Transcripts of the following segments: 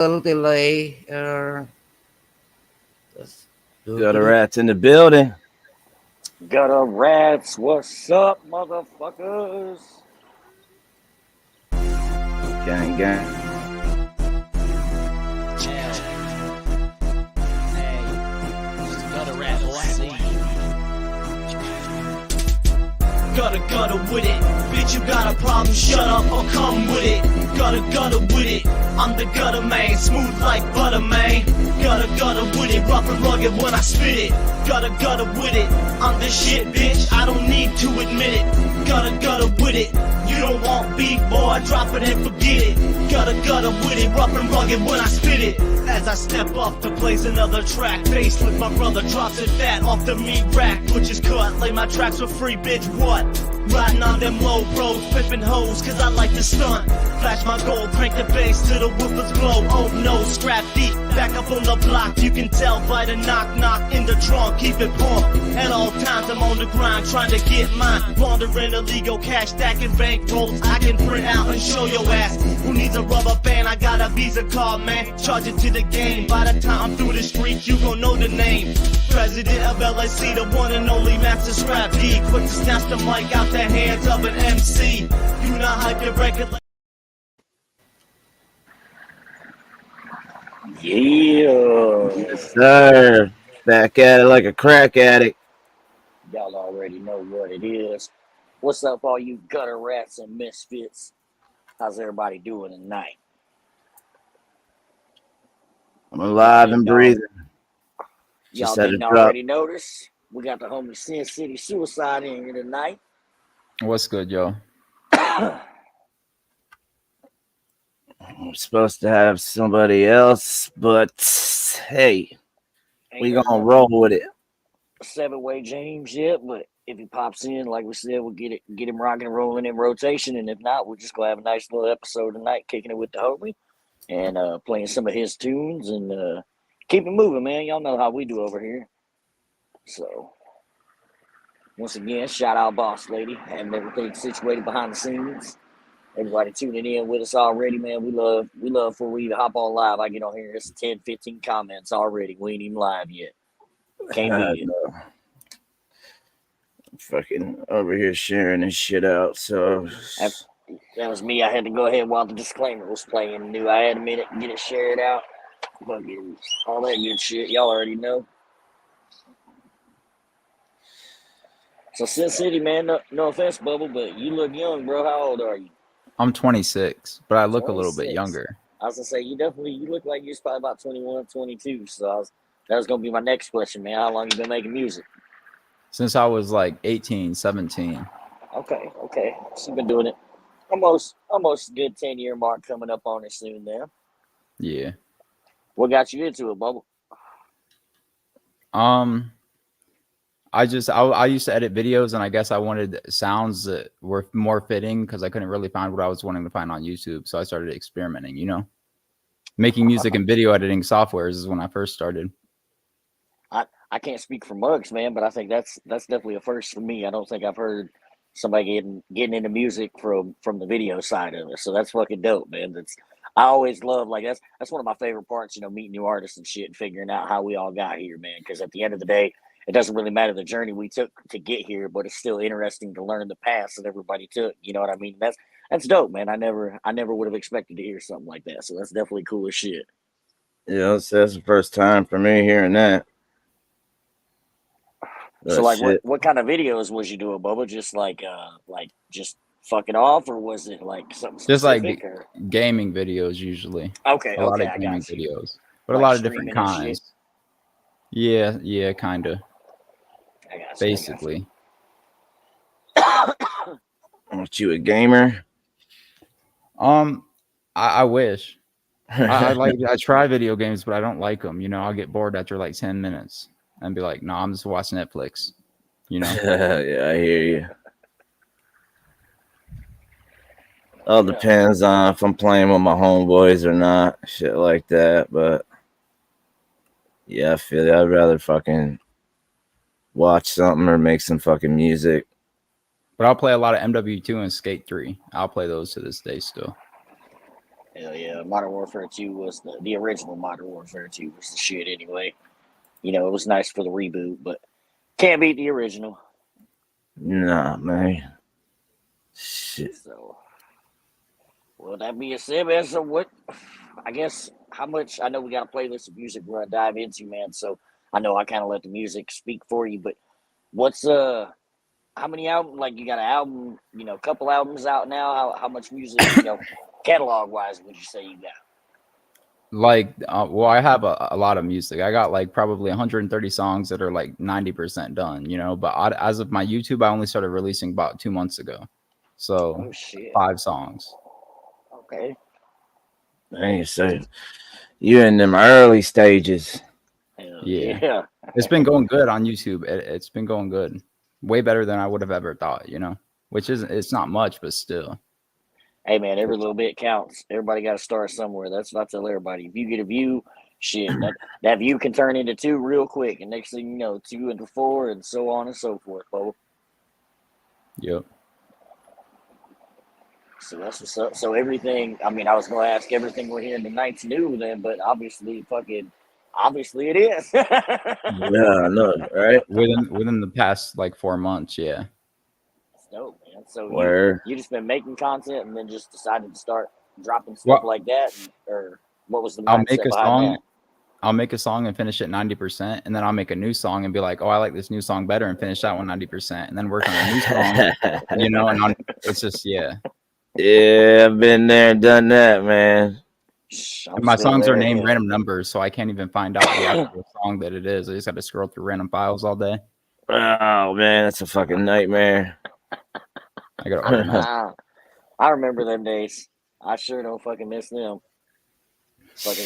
Little delay. Let's Got a rats in the building. Gutter rats, what's up, motherfuckers? Gang, gang. Gutter with it. Bitch, you got a problem, shut up or come with it. Gutter with it. I'm the gutter man, smooth like butter, man. Gutter with it, rough and rugged when I spit it. Gutter with it. I'm the shit, bitch, I don't need to admit it. Gutter with it. You don't want beef, boy, drop it and forget it. Gutter with it, rough and rugged when I spit it. As I step up to blaze another track, faced with my brother, drops it fat off the meat rack. Butcher's cut, lay my tracks for free, bitch, what? Riding on them low bros, pimping hoes, cause I like to stunt. Flash my gold, crank the bass till the woofers blow. Oh no, scrap deep, back up on the block. You can tell by the knock in the trunk, keep it pumped. At all times I'm on the grind, trying to get mine. Laundering illegal cash, stacking bank rolls. I can print out and show your ass. Who needs a rubber band? I got a Visa card, man. Charge it to the game. By the time I'm through the streets, you gon' know the name. President of LAC, the one and only Master Scrap D. Quick to snatch the mic out the hands of an MC. You not hype your record like Yeah. Yes, sir. Back at it like a crack addict. Y'all already know what it is. What's up, all you gutter rats and misfits? How's everybody doing tonight? I'm alive and breathing. Y'all Just had didn't to drop. already notice? We got the homie Sincity Suicide in here tonight. What's good, yo? I'm supposed to have somebody else, but hey, we gonna roll with it. 7-way James yet, but if he pops in, like we said, we'll get him rocking and rolling in rotation, and if not, we're just gonna have a nice little episode tonight, kicking it with the homie and playing some of his tunes and keep it moving, man. Y'all know how we do over here. So once again, shout out Boss Lady, having everything situated behind the scenes. Everybody tuning in with us already, man. We love before we even hop on live. I get on here, it's 10, 15 comments already. We ain't even live yet. Can't be it. I'm fucking over here sharing this shit out. So that was me. I had to go ahead while the disclaimer was playing new. I had a minute to get it shared out. Fucking all that good shit. Y'all already know. So Sincity, man, no offense, Bubble, but you look young, bro. How old are you? I'm 26, but I look a little bit 26. younger. I was gonna say you look like you're probably about 21, 22. So that was gonna be my next question, man. How long you been making music? Since I was like 18, 17. Okay. So you've been doing it almost a good 10-year mark coming up on it soon now. Yeah. What got you into it, Bubble? I used to edit videos, and I guess I wanted sounds that were more fitting because I couldn't really find what I was wanting to find on YouTube. So I started experimenting, making music and video editing softwares is when I first started. I can't speak for Muggs, man, but I think that's definitely a first for me. I don't think I've heard somebody getting into music from the video side of it. So that's fucking dope, man. I always love, like, that's one of my favorite parts, meeting new artists and shit and figuring out how we all got here, man. Because at the end of the day, it doesn't really matter the journey we took to get here, but it's still interesting to learn the paths that everybody took. You know what I mean? That's dope, man. I never would have expected to hear something like that. So that's definitely cool as shit. Yeah, that's the first time for me hearing that. So like, what kind of videos was you doing, Bubba? Just like just fucking off, or was it like something specific? Just like gaming videos usually. Okay, a lot of gaming videos, but like a lot of different kinds. Yeah, kind of. Basically. Aren't you a gamer? I wish. I try video games, but I don't like them. I'll get bored after like 10 minutes and be like, no, I'm just watching Netflix. Yeah, I hear you. All depends on if I'm playing with my homeboys or not, shit like that. But yeah, I feel it. I'd rather fucking watch something or make some fucking music. But I'll play a lot of MW2 and Skate 3. I'll play those to this day still. Hell yeah, Modern Warfare 2 was the original Modern Warfare 2 was the shit anyway. You know, it was nice for the reboot, but can't beat the original. Nah, man. Shit. So, well, that being said, man, so what, I guess, how much, I know we got a playlist of music we're going to dive into, man, so I know I kind of let the music speak for you, but what's, how many albums, like, you got an album, you know, a couple albums out now, how much music, you know, catalog-wise would you say you got? Like, well, I have a lot of music. I got like probably 130 songs that are like 90% done, you know. But as of my YouTube, I only started releasing about 2 months ago, so Oh, shit. 5 songs. Okay. Man, so you're in them early stages. Hell Yeah. yeah. It's been going good on YouTube. It's been going good, way better than I would have ever thought, you know. Which isn't, it's not much, but still. Hey, man, every little bit counts. Everybody got to start somewhere. That's what I tell everybody. If you get a view, shit, that view can turn into 2 real quick. And next thing you know, 2 into 4 and so on and so forth, Bo. Yep. So that's what's up. So everything, I mean, I was going to ask everything we're hearing tonight's new then, but obviously it is. Yeah, I know, right? Within the past like 4 months, yeah. It's dope, man. So Where you just been making content and then just decided to start dropping stuff like that? Or what was the I'll make mindset a behind song. that? I'll make a song and finish it 90%, and then I'll make a new song and be like, "Oh, I like this new song better," and finish that one 90%, and then work on a new song, you know. And it's just Yeah, I've been there and done that, man. And my songs are named random numbers, so I can't even find out the actual song that it is. I just have to scroll through random files all day. Oh man, that's a fucking nightmare. I gotta organize. I remember them days. I sure don't fucking miss them. Fucking,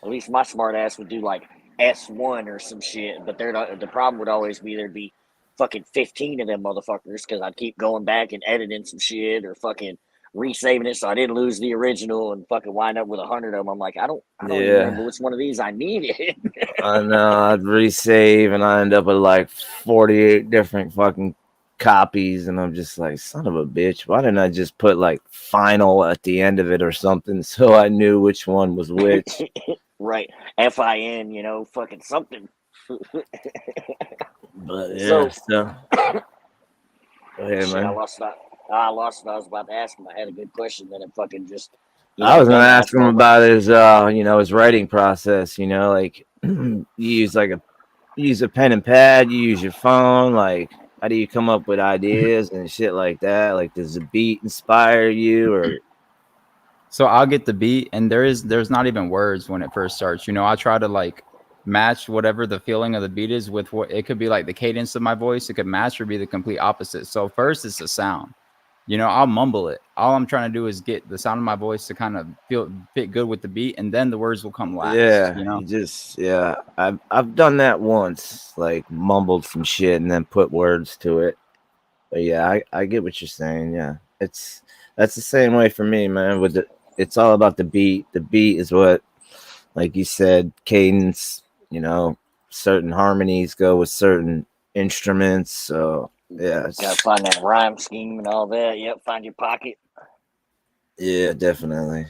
at least my smart ass would do like S1 or some shit, but the problem would always be there'd be fucking 15 of them motherfuckers because I'd keep going back and editing some shit or fucking resaving it so I didn't lose the original and fucking wind up with 100 of them. I'm like, I don't even remember which one of these I needed. I know. I'd resave and I end up with like 48 different fucking copies, and I'm just like, son of a bitch. Why didn't I just put like final at the end of it or something so I knew which one was which? Right. FIN, you know, fucking something. But yeah, so go ahead, shit, man. I lost what I was about to ask him. I had a good question, then it fucking just. I was gonna ask him about his his writing process, like you use a pen and pad, you use your phone, like how do you come up with ideas and shit like that? Like, does the beat inspire you? Or so I'll get the beat, and there's not even words when it first starts. I try to like match whatever the feeling of the beat is with what it could be, like the cadence of my voice. It could match or be the complete opposite. So first it's the sound. I'll mumble it. All I'm trying to do is get the sound of my voice to kind of fit good with the beat, and then the words will come last. I've done that once, like mumbled some shit and then put words to it. But yeah, I get what you're saying. Yeah, that's the same way for me, man. It's all about the beat. The beat is what, like you said, cadence. Certain harmonies go with certain instruments. So yeah, gotta find that rhyme scheme and all that. Yep, find your pocket. Yeah, definitely.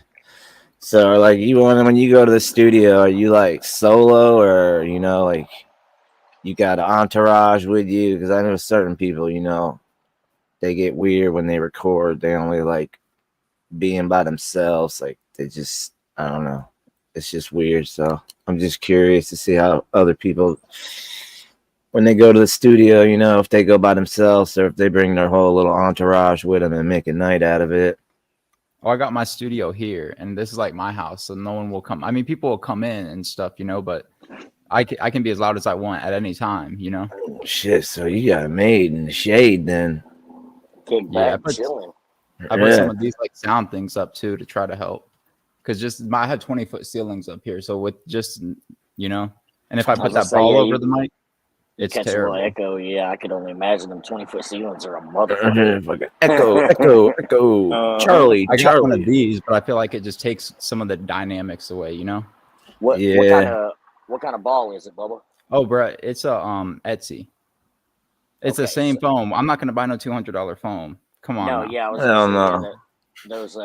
So, like, when you go to the studio, are you like solo, or like you got an entourage with you? Because I know certain people, they get weird when they record. They only like being by themselves. Like, they just, I don't know. It's just weird. So I'm just curious to see how other people, when they go to the studio, if they go by themselves or if they bring their whole little entourage with them and make a night out of it. Oh, I got my studio here, and this is like my house, so no one will come. I mean, people will come in and stuff, but I can be as loud as I want at any time, Shit, so you got it made in the shade then. Kick back, chilling. I put some of these like sound things up too to try to help, because I had 20-foot ceilings up here, so with just and if I put that ball over the mic, it's terrible. Echo, yeah, I could only imagine them 20-foot ceilings are a motherfucker. Echo, Charlie. I got one of these, but I feel like it just takes some of the dynamics away, What kind of ball is it, Bubba? Oh, bro, it's a Etsy. It's the same foam. I'm not gonna buy no $200 foam. Come on. No, yeah, I was saying those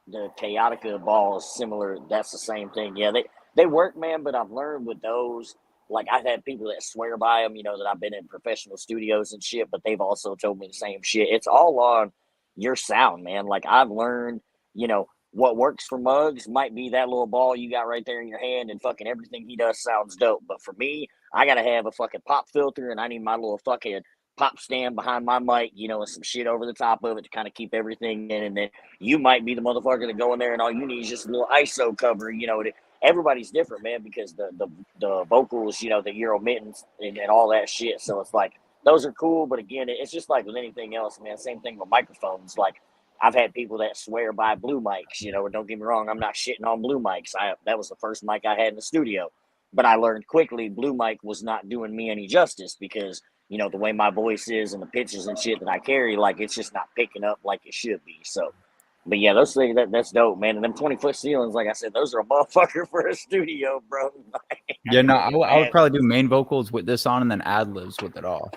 the Chaotica ball is similar. That's the same thing. Yeah, they work, man. But I've learned with those, like I've had people that swear by them. You know that I've been in professional studios and shit, but they've also told me the same shit. It's all on your sound, man. Like I've learned, you know, what works for Muggs might be that little ball you got right there in your hand, and fucking everything he does sounds dope. But for me, I gotta have a fucking pop filter, and I need my little fucking pop stand behind my mic, you know, and some shit over the top of it to kind of keep everything in. And then you might be the motherfucker that go in there and all you need is just a little ISO cover, you know. Everybody's different, man, because the vocals, you know, that you're omitting and all that shit. So it's like those are cool, but again, it's just like with anything else, man. Same thing with microphones. Like I've had people that swear by blue mics, you know, and don't get me wrong, I'm not shitting on blue mics. That was the first mic I had in the studio. But I learned quickly blue mic was not doing me any justice because, you know, the way my voice is and the pitches and shit that I carry, like it's just not picking up like it should be. So, but yeah, those things that's dope, man. And them 20-foot ceilings, like I said, those are a motherfucker for a studio, bro. Yeah, no, I would probably do main vocals with this on and then ad libs with it off.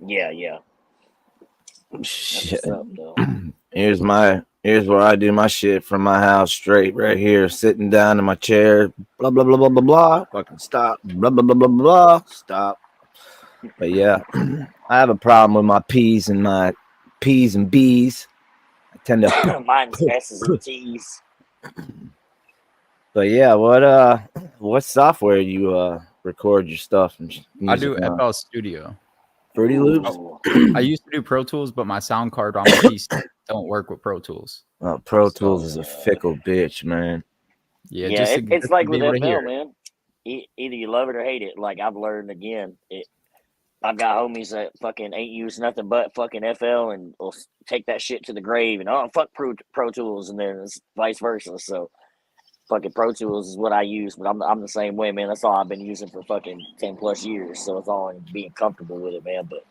Yeah. Shit. That's what's up, though. Here's where I do my shit from my house, straight right here, sitting down in my chair. Blah blah blah blah blah blah. Fucking stop. Blah blah blah blah blah. Stop. But yeah, I have a problem with my P's and B's. I tend to. Mine's S's and T's. But yeah, what software you record your stuff and I do music on? FL Studio. Fruity Loops. Ooh. I used to do Pro Tools, but my sound card on my PC don't work with Pro Tools. Pro Tools is a fickle bitch, man. Yeah, it's like with able to FL, hear it. man. Either you love it or hate it. Like I've learned again, I've got homies that fucking ain't used nothing but fucking FL and will take that shit to the grave and fuck Pro Tools, and then it's vice versa. So fucking Pro Tools is what I use, but I'm the same way, man. That's all I've been using for fucking 10+ years. So it's all in being comfortable with it, man. But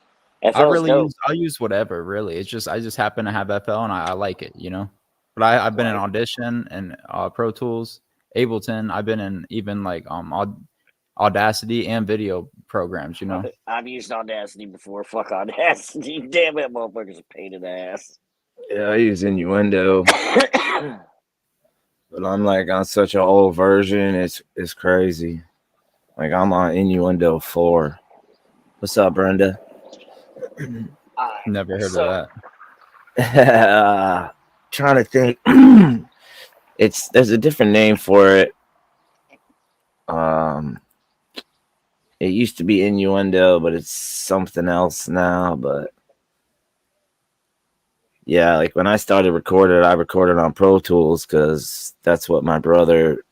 FL's dope. I'll use whatever, really. It's just I just happen to have FL and I like it, you know. But I've been in Audition and Pro Tools, Ableton. I've been in even like Audacity and video programs, you know. I've used Audacity before. Fuck Audacity. Damn, that motherfucker's a pain in the ass. Yeah, I use Innuendo. But I'm like on such an old version, it's crazy. Like I'm on Innuendo 4. What's up, Brenda? Never heard of that. Trying to think. There's a different name for it. It used to be Innuendo, but it's something else now. But yeah, like when I started recording, I recorded on Pro Tools because that's what my brother,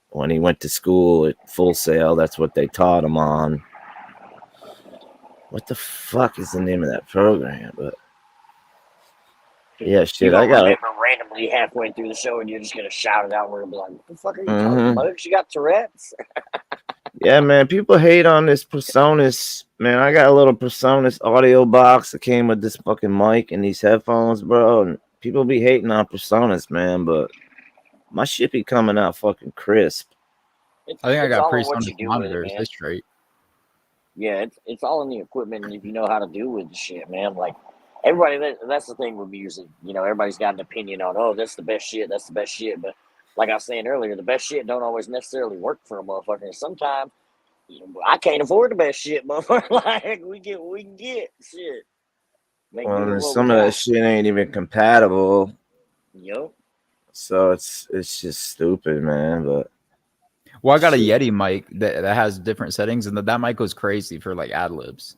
when he went to school at Full Sail, that's what they taught him on. What the fuck is the name of that program? But yeah, shit, I got it randomly halfway through the show, and you're just gonna shout it out. We're gonna be like, "What the fuck are you talking about? You got Tourette's?" Yeah, man, people hate on this PreSonus. Man, I got a little PreSonus audio box that came with this fucking mic and these headphones, bro. And people be hating on PreSonus, man, but my shit be coming out fucking crisp. I think I got PreSonus monitors. They're straight. Yeah, it's all in the equipment, and if you know how to do with the shit, man. Like everybody, that's the thing with music. You know, everybody's got an opinion on, oh, that's the best shit. That's the best shit, but like I was saying earlier, the best shit don't always necessarily work for a motherfucker. And sometimes, you know, I can't afford the best shit, motherfucker. Like we can get shit. Well, some of that shit ain't even compatible. Yep. So it's just stupid, man. But well, I got a Yeti mic that has different settings, and that mic goes crazy for like ad libs.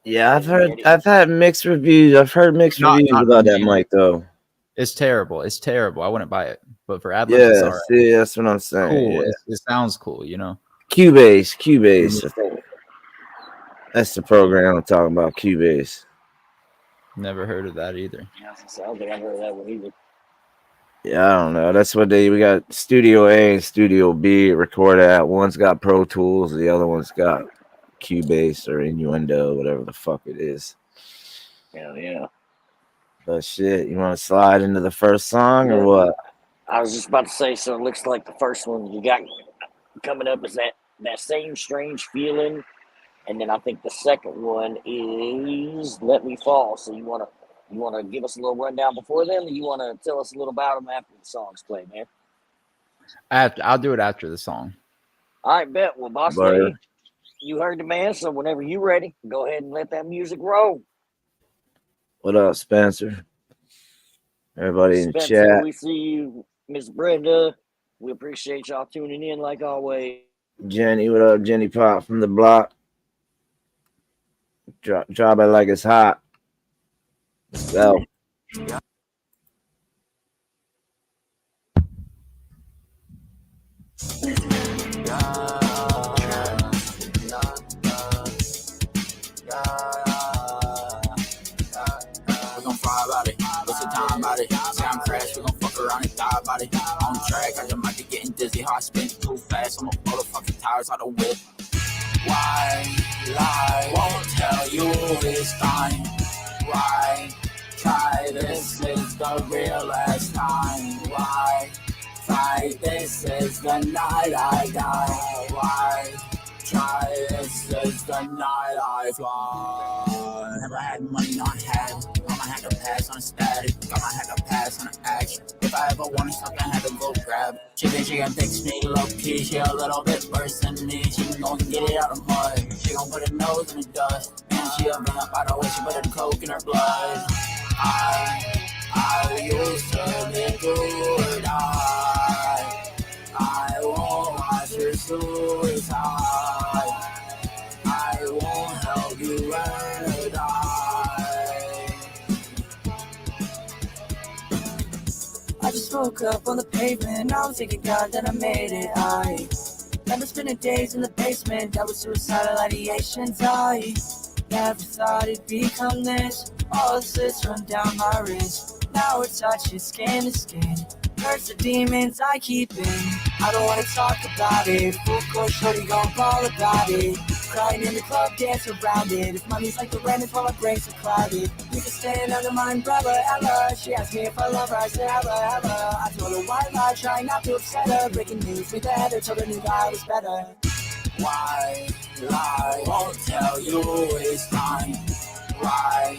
Yeah, I've had mixed reviews. I've heard mixed reviews about that mic though. It's terrible. It's terrible. I wouldn't buy it. But for ad libs, it's all right. See, that's what I'm saying. Cool. Yeah. It sounds cool, you know. Cubase. That's the program I'm talking about. Cubase. Never heard of that either. Yeah, I don't think I've heard of that one either. Yeah, I don't know. That's what we got Studio A and Studio B record at. One's got Pro Tools, the other one's got Cubase or Innuendo, whatever the fuck it is. Hell yeah. But shit, you want to slide into the first song or what? I was just about to say, so it looks like the first one you got coming up is that same strange feeling. And then I think the second one is Let Me Fall. So you want to You want to give us a little rundown before then, or you want to tell us a little about them after the songs play, man? I'll do it after the song. All right, bet. Well, boss Word. lady, you heard the man, so whenever you're ready, go ahead and let that music roll. What up, Spencer? Everybody in the Spencer, chat. we see you. Miss Brenda, we appreciate y'all tuning in like always. Jenny, what up? Jenny Pop from the block. Drop it like it's hot. Let's go. We gon' fly about it, what's the time about it? Say I'm crash, we gon' fuck around and die about it. On track, I just might be getting dizzy, heart spin too fast, I'ma blow the fucking tires out the whip. Why lie? Won't tell you it's time. Why try? This is the real last time. Why fight? This is the night I die. Why try? This is the night I fly. Never had money, not had. I'ma have to pass on a static. I'ma have to pass on an action. If I ever wanted something, I had to go grab it. She gon' fix me low key. She a little bit worse than me. She gon' get it out of mud. She gon' put her nose in the dust. And she a bring up by the way. She put her coke in her blood. I used to be good. I won't watch your suicide. I won't help you learn to die. I just woke up on the pavement. I was thinking, God, that I made it. I never spent days in the basement. That was suicidal ideations. I never thought it'd become this. All this run down my wrist. Now it touches skin to skin. Hurts the demons I keep in. I don't wanna talk about it. Full course, shorty gon' call about it. Crying in the club, dance around it. If money's like the rent, it's while my brains are clouded. You can stand under my umbrella, Ella. She asked me if I love her, I said hella. I told her why lie, trying not to upset her. Breaking news, with the header, told her new guy was better. Why lie? Won't tell you it's time. Why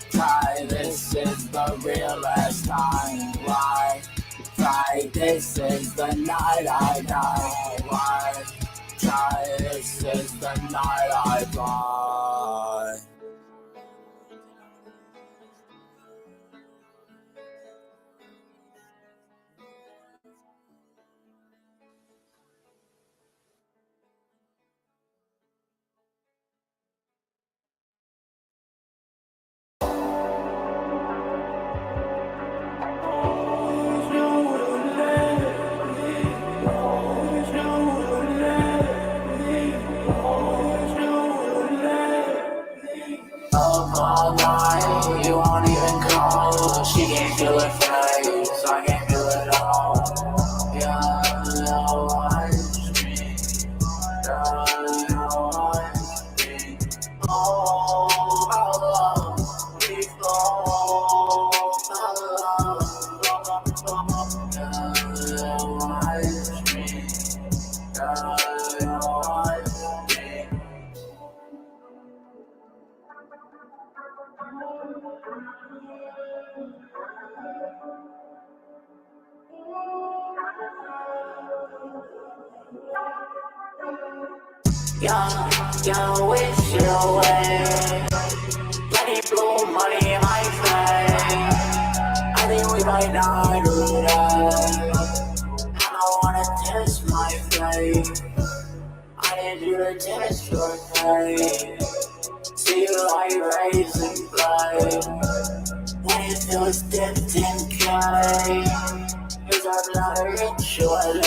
try? This is the real last time. Why try? This is the night I die. Why try? This is the night I die. All night, you won't even call. She can't feel her face, I can't feel it all. Yeah, no, I scream. Yeah, no, I scream. Oh, how long we flow. Yeah, no, I scream. Yeah, no, I scream. Young, wish you away. Plenty blue money in my face. I think we might die today. I don't wanna test my faith. I need you to test your faith. See you like raisin blade. When you feel it's dipped in clay. Cause I'm not a ritual.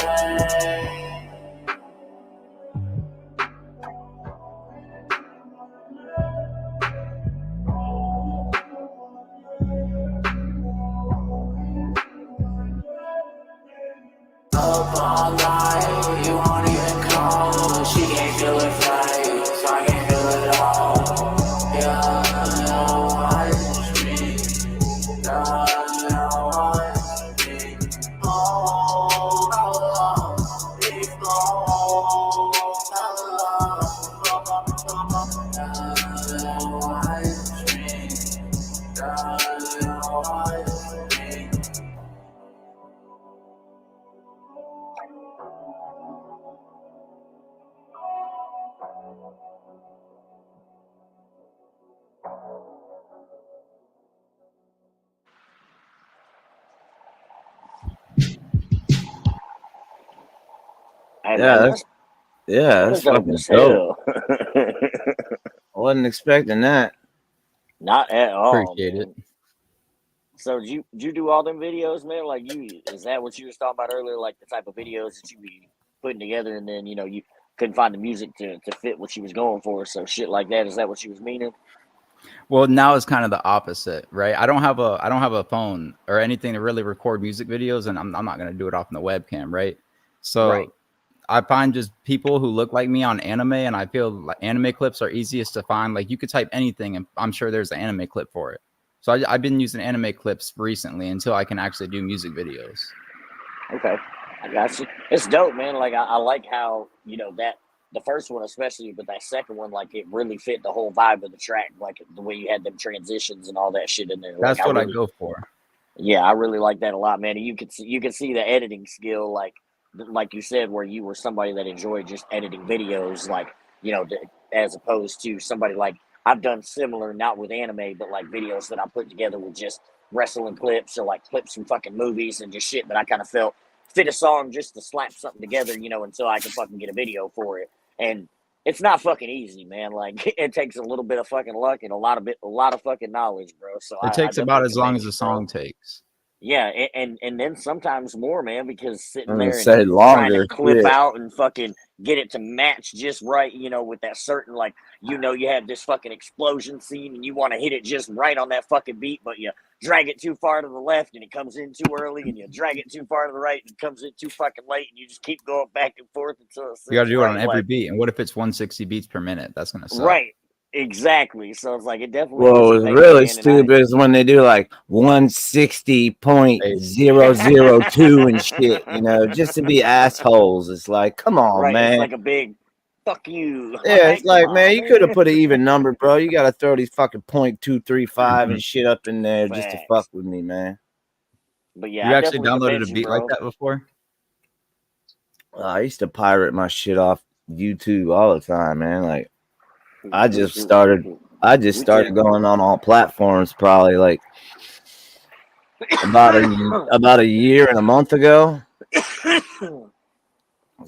Up all night, you won't even call. She can't feel her face, I can't feel it all. Yeah, no, I scream. Yeah, no, I scream. Oh, how long we flow. Yeah, no, I scream. Yeah, Hey, Yeah, man, that's yeah, that's that's dope fucking as dope. hell. I wasn't expecting that. Not at all, Appreciate it. man. So did you do all them videos, man? Like is that what you was talking about earlier? Like the type of videos that you be putting together, and then you couldn't find the music to fit what you was going for. So shit like that. Is that what you was meaning? Well, now it's kind of the opposite, right? I don't have a phone or anything to really record music videos, and I'm not gonna do it off the webcam, right? Right. So I find just people who look like me on anime, and I feel like anime clips are easiest to find. Like you could type anything, and I'm sure there's an anime clip for it. So I've been using anime clips recently until I can actually do music videos. Okay, I got you. It's dope, man. Like I like how that the first one especially, but that second one, like it really fit the whole vibe of the track, like the way you had them transitions and all that shit in there. Like That's what I go for. yeah, I really like that a lot, man. And you can see the editing skill, like you said, where you were somebody that enjoyed just editing videos, like as opposed to somebody like I've done similar, not with anime, but like videos that I put together with just wrestling clips or like clips from fucking movies and just shit that I kind of felt fit a song just to slap something together, until I can fucking get a video for it. And it's not fucking easy, man. Like it takes a little bit of fucking luck and a lot of fucking knowledge, bro. So It I takes about definitely as long commend as you, the bro. song takes. Yeah, and then sometimes more, man, because I'm sitting gonna there and say trying to longer. clip Shit. out and fucking get it to match just right, with that certain like you have this fucking explosion scene and you want to hit it just right on that fucking beat, but you drag it too far to the left and it comes in too early, and you drag it too far to the right and it comes in too fucking late, and you just keep going back and forth until it You got to sits do it on right. every Like beat. And what if it's 160 beats per minute? That's gonna suck. right, exactly. So it's like it definitely What is a was pain, really man, and I stupid is when they do like 160.002 and shit, just to be assholes. It's like, come on, right. It's man. like a big fuck you. Yeah, it's Like, come like, man, on, you could have man. put an even number, bro. You gotta throw these fucking .235 and shit up in there just to fuck Facts. with me, man. But yeah, You I actually definitely downloaded commend a you, beat like bro. that before? I used to pirate my shit off YouTube all the time, man. Like, I just started We can. going on all platforms probably like about a year and a month ago. It's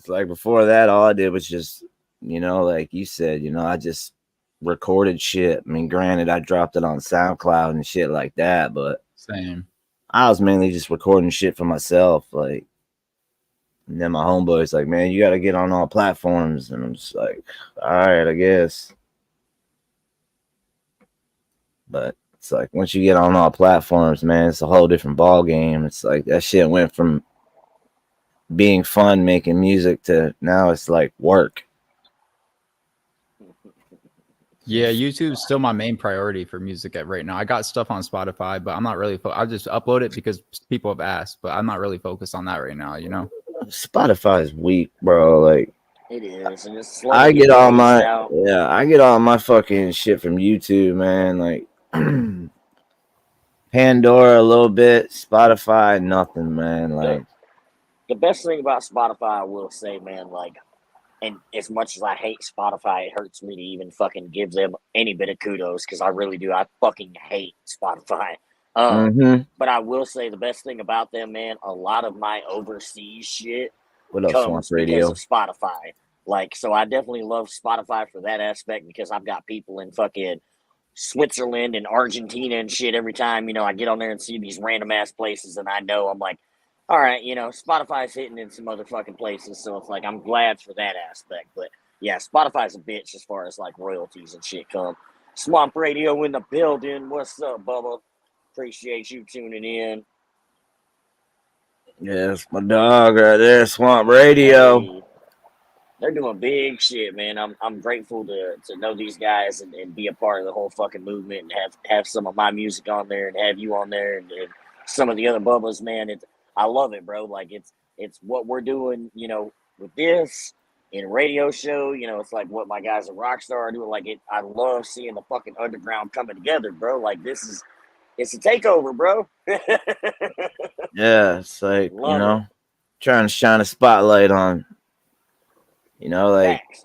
like before that, all I did was just, like you said, I just recorded shit. I mean, granted, I dropped it on SoundCloud and shit like that, but Same. I was mainly just recording shit for myself. Like, and then my homeboy's like, man, you got to get on all platforms. And I'm just like, all right, I guess. But it's like, once you get on all platforms, man, it's a whole different ball game. It's like that shit went from being fun making music to now it's like work. Yeah, YouTube's still my main priority for music right now. I got stuff on Spotify, but I'm not really. I just upload it because people have asked, but I'm not really focused on that right now. Spotify is weak, bro. Like, It is, and it's slow to I get get all released my out. I get all my fucking shit from YouTube, man. Like Pandora a little bit, Spotify nothing, man. Like The best thing about Spotify, I will say, man, like, and as much as I hate Spotify, it hurts me to even fucking give them any bit of kudos because I really do. I fucking hate Spotify. But I will say the best thing about them, man, a lot of my overseas shit What up, Swamp comes because Radio? of Spotify. Like, so I definitely love Spotify for that aspect because I've got people in fucking Switzerland and Argentina and shit every time, I get on there and see these random ass places, and I know I'm like, all right, Spotify's hitting in some other fucking places, so it's like I'm glad for that aspect. But yeah, Spotify's a bitch as far as like royalties and shit come. Swamp Radio in the building. What's up, Bubba? Appreciate you tuning in. Yeah, it's my dog right there, Swamp Radio. Hey, they're doing big shit, man. I'm grateful to know these guys and be a part of the whole fucking movement and have some of my music on there and have you on there and some of the other Bubbas, man. I love it, bro. Like it's what we're doing, with this in radio show. It's like what my guys at Rockstar are doing. Like I love seeing the fucking underground coming together, bro. Like it's a takeover, bro. Yeah, it's like, Love it. trying to shine a spotlight on, like Facts.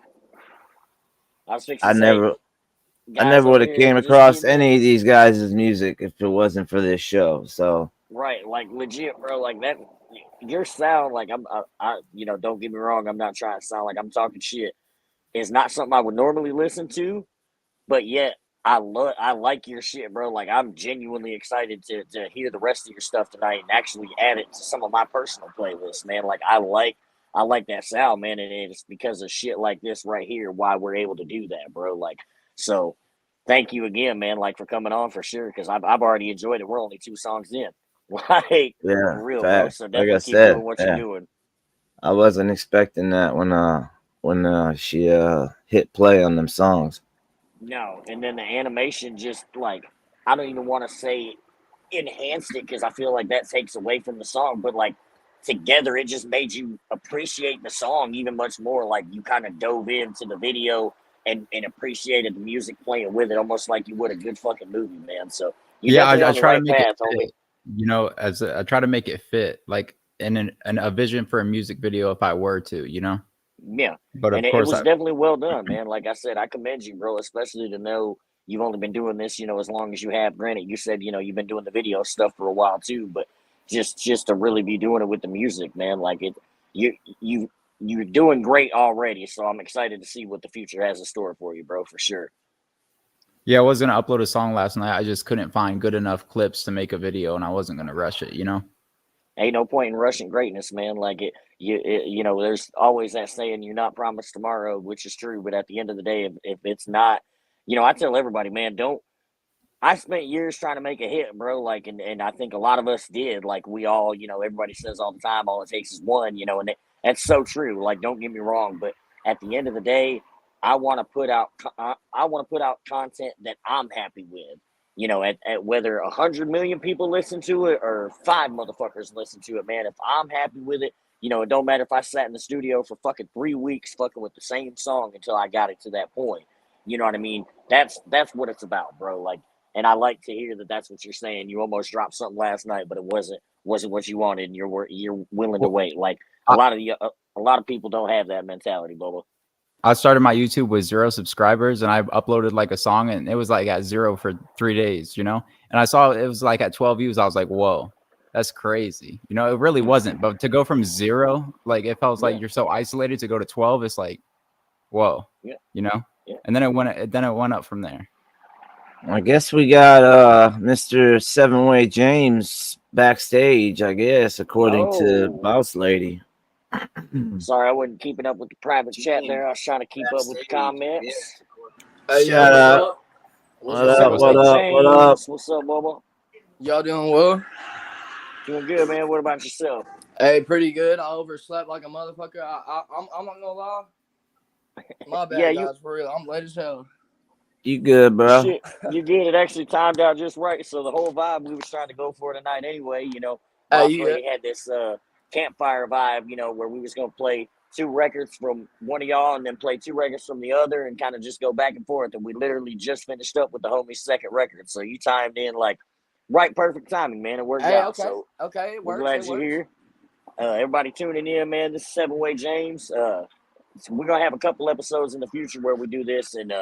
I was fixing I to say, never guys would over have here came just across getting any in. of these guys' music if it wasn't for this show. So Right, like legit, bro. Like that. your sound, like I, you know, don't get me wrong, I'm not trying to sound like I'm talking shit. It's not something I would normally listen to, but yet I like your shit, bro. Like I'm genuinely excited to hear the rest of your stuff tonight and actually add it to some of my personal playlists, man. Like I like that sound, man, and it's because of shit like this right here why we're able to do that, bro. Like so, thank you again, man. Like for coming on for sure, because I've already enjoyed it. We're only 2 songs in, like Yeah, for real, bro. facts. So Like I definitely keep doing said, what you're yeah, doing. I wasn't expecting that when she hit play on them songs. No, and then the animation just like I don't even want to say enhanced it because I feel like that takes away from the song, but like together it just made you appreciate the song even much more. Like you kind of dove into the video and appreciated the music playing with it, almost like you would a good fucking movie, man. So you're Yeah, definitely I on the try to right make it path, homie. fit. You know, I try to make it fit, like in a vision for a music video, if I were to, you know. Yeah, But and of it course, was I definitely well done, man. Like I said, I commend you, bro, especially to know you've only been doing this, you know, as long as you have. Granted, you said, you know, you've been doing the video stuff for a while too, but just to really be doing it with the music, man, like it, you you you're doing great already. So I'm excited to see what the future has in store for you, bro, for sure. yeah, I was gonna upload a song last night. I just couldn't find good enough clips to make a video, and I wasn't gonna rush it, you know. Ain't no point in rushing greatness, man. Like you know, there's always that saying, "You're not promised tomorrow," which is true. But at the end of the day, if it's not, you know, I tell everybody, man, don't. I spent years trying to make a hit, bro. Like, and I think a lot of us did. Like, we all, you know, everybody says all the time, all it takes is one, you know, and that's so true. Like, don't get me wrong, but at the end of the day, I want to put out, I want to put out content that I'm happy with. You know, at whether 100 million people listen to it or 5 motherfuckers listen to it, man. If I'm happy with it, you know, it don't matter if I sat in the studio for fucking 3 weeks, fucking with the same song until I got it to that point. You know what I mean? That's what it's about, bro. Like. And I like to hear that that's what you're saying. You almost dropped something last night, but it wasn't what you wanted, and you're willing to Well, wait. Like I, a lot of people don't have that mentality, Bubba. I started my YouTube with 0 subscribers, and I uploaded like a song, and it was like at 0 for 3 days, you know. And I saw it was like at 12 views. I was like, whoa, that's crazy. You know, it really wasn't. But to go from 0, like it felt like Yeah, you're so isolated, to go to 12, it's like, whoa, yeah, you know. yeah. And then it went up from there. I guess we got Mr. Seven Way James backstage, I guess, according to Oh, Boss Lady. sorry, I wasn't keeping up with the private chat there. I was trying to keep up with the Backstage, yeah. comments. Hey, yo, Shout what's out. up? What's What up, up? Seven what's What Way up? up? What up? James, what's up, Bubba? Y'all doing well? Doing good, man. What about yourself? Hey, pretty good. I overslept like a motherfucker. I'm not gonna lie. My Yeah, bad, you guys, for real. I'm late as hell. You good, bro? shit. You did. It actually timed out just right. So the whole vibe we was trying to go for tonight anyway, you know, Hey, Boss you good? Lady had this campfire vibe, you know, where we was gonna play 2 records from one of y'all and then play 2 records from the other and kind of just go back and forth. And we literally just finished up with the homie's second record. So you timed in like right perfect timing, man. It worked Hey, out. okay. So Okay, it we're works. glad It you're works. here. Everybody tuning in, man. This is Seven Way James. So we're gonna have a couple episodes in the future where we do this, and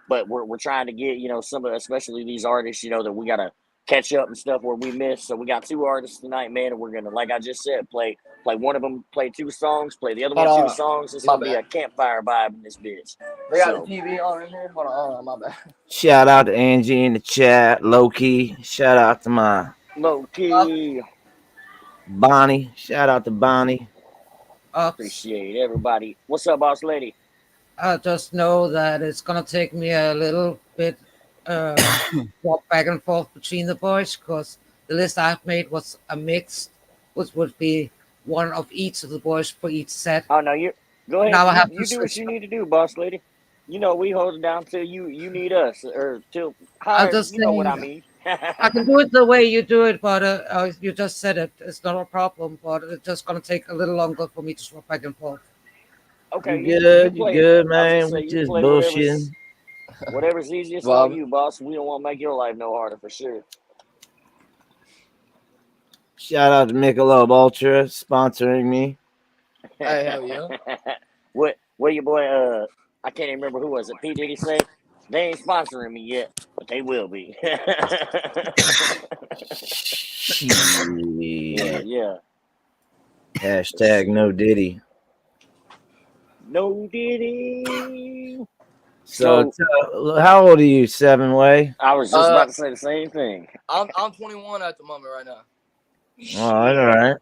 but we're trying to get, you know, some of, especially these artists, you know, that we gotta catch up and stuff where we missed. So we got 2 artists tonight, man, and we're gonna, like I just said, play one of them, play 2 songs, play the other one Hold 2 songs. It's on. My gonna be bad. a campfire vibe in this bitch. They got the So TV on in here. Hold on. My bad. Shout out to Angie in the chat, low key. Shout out to my low key, Bonnie. Shout out to Bonnie. appreciate everybody. What's up, boss lady? I just know that it's gonna take me a little bit walk back and forth between the boys because the list I've made was a mix, which would be one of each of the boys for each set. Oh no, you go ahead. Now I have to You do what switch. you need to do, boss lady. You know we hold it down till you need us, or till I'm however just you know what I saying mean. I can do it the way you do it, but you just said it. It's not a problem, but it's just gonna take a little longer for me to swap back and forth. Okay, You you good? You play. good, I was gonna man? say We you just play bullshitting. whatever's easiest on Bob. you, boss. We don't want to make your life no harder for sure. Shout out to Michelob Ultra sponsoring me. Hey, hell yeah. what your boy? I can't even remember who was it. P Diddy say they ain't sponsoring me yet, but they will be. Shit. yeah. Hashtag no Diddy. No Diddy. So, how old are you, 7-Way? I was just about to say the same thing. I'm 21 at the moment right now. All right.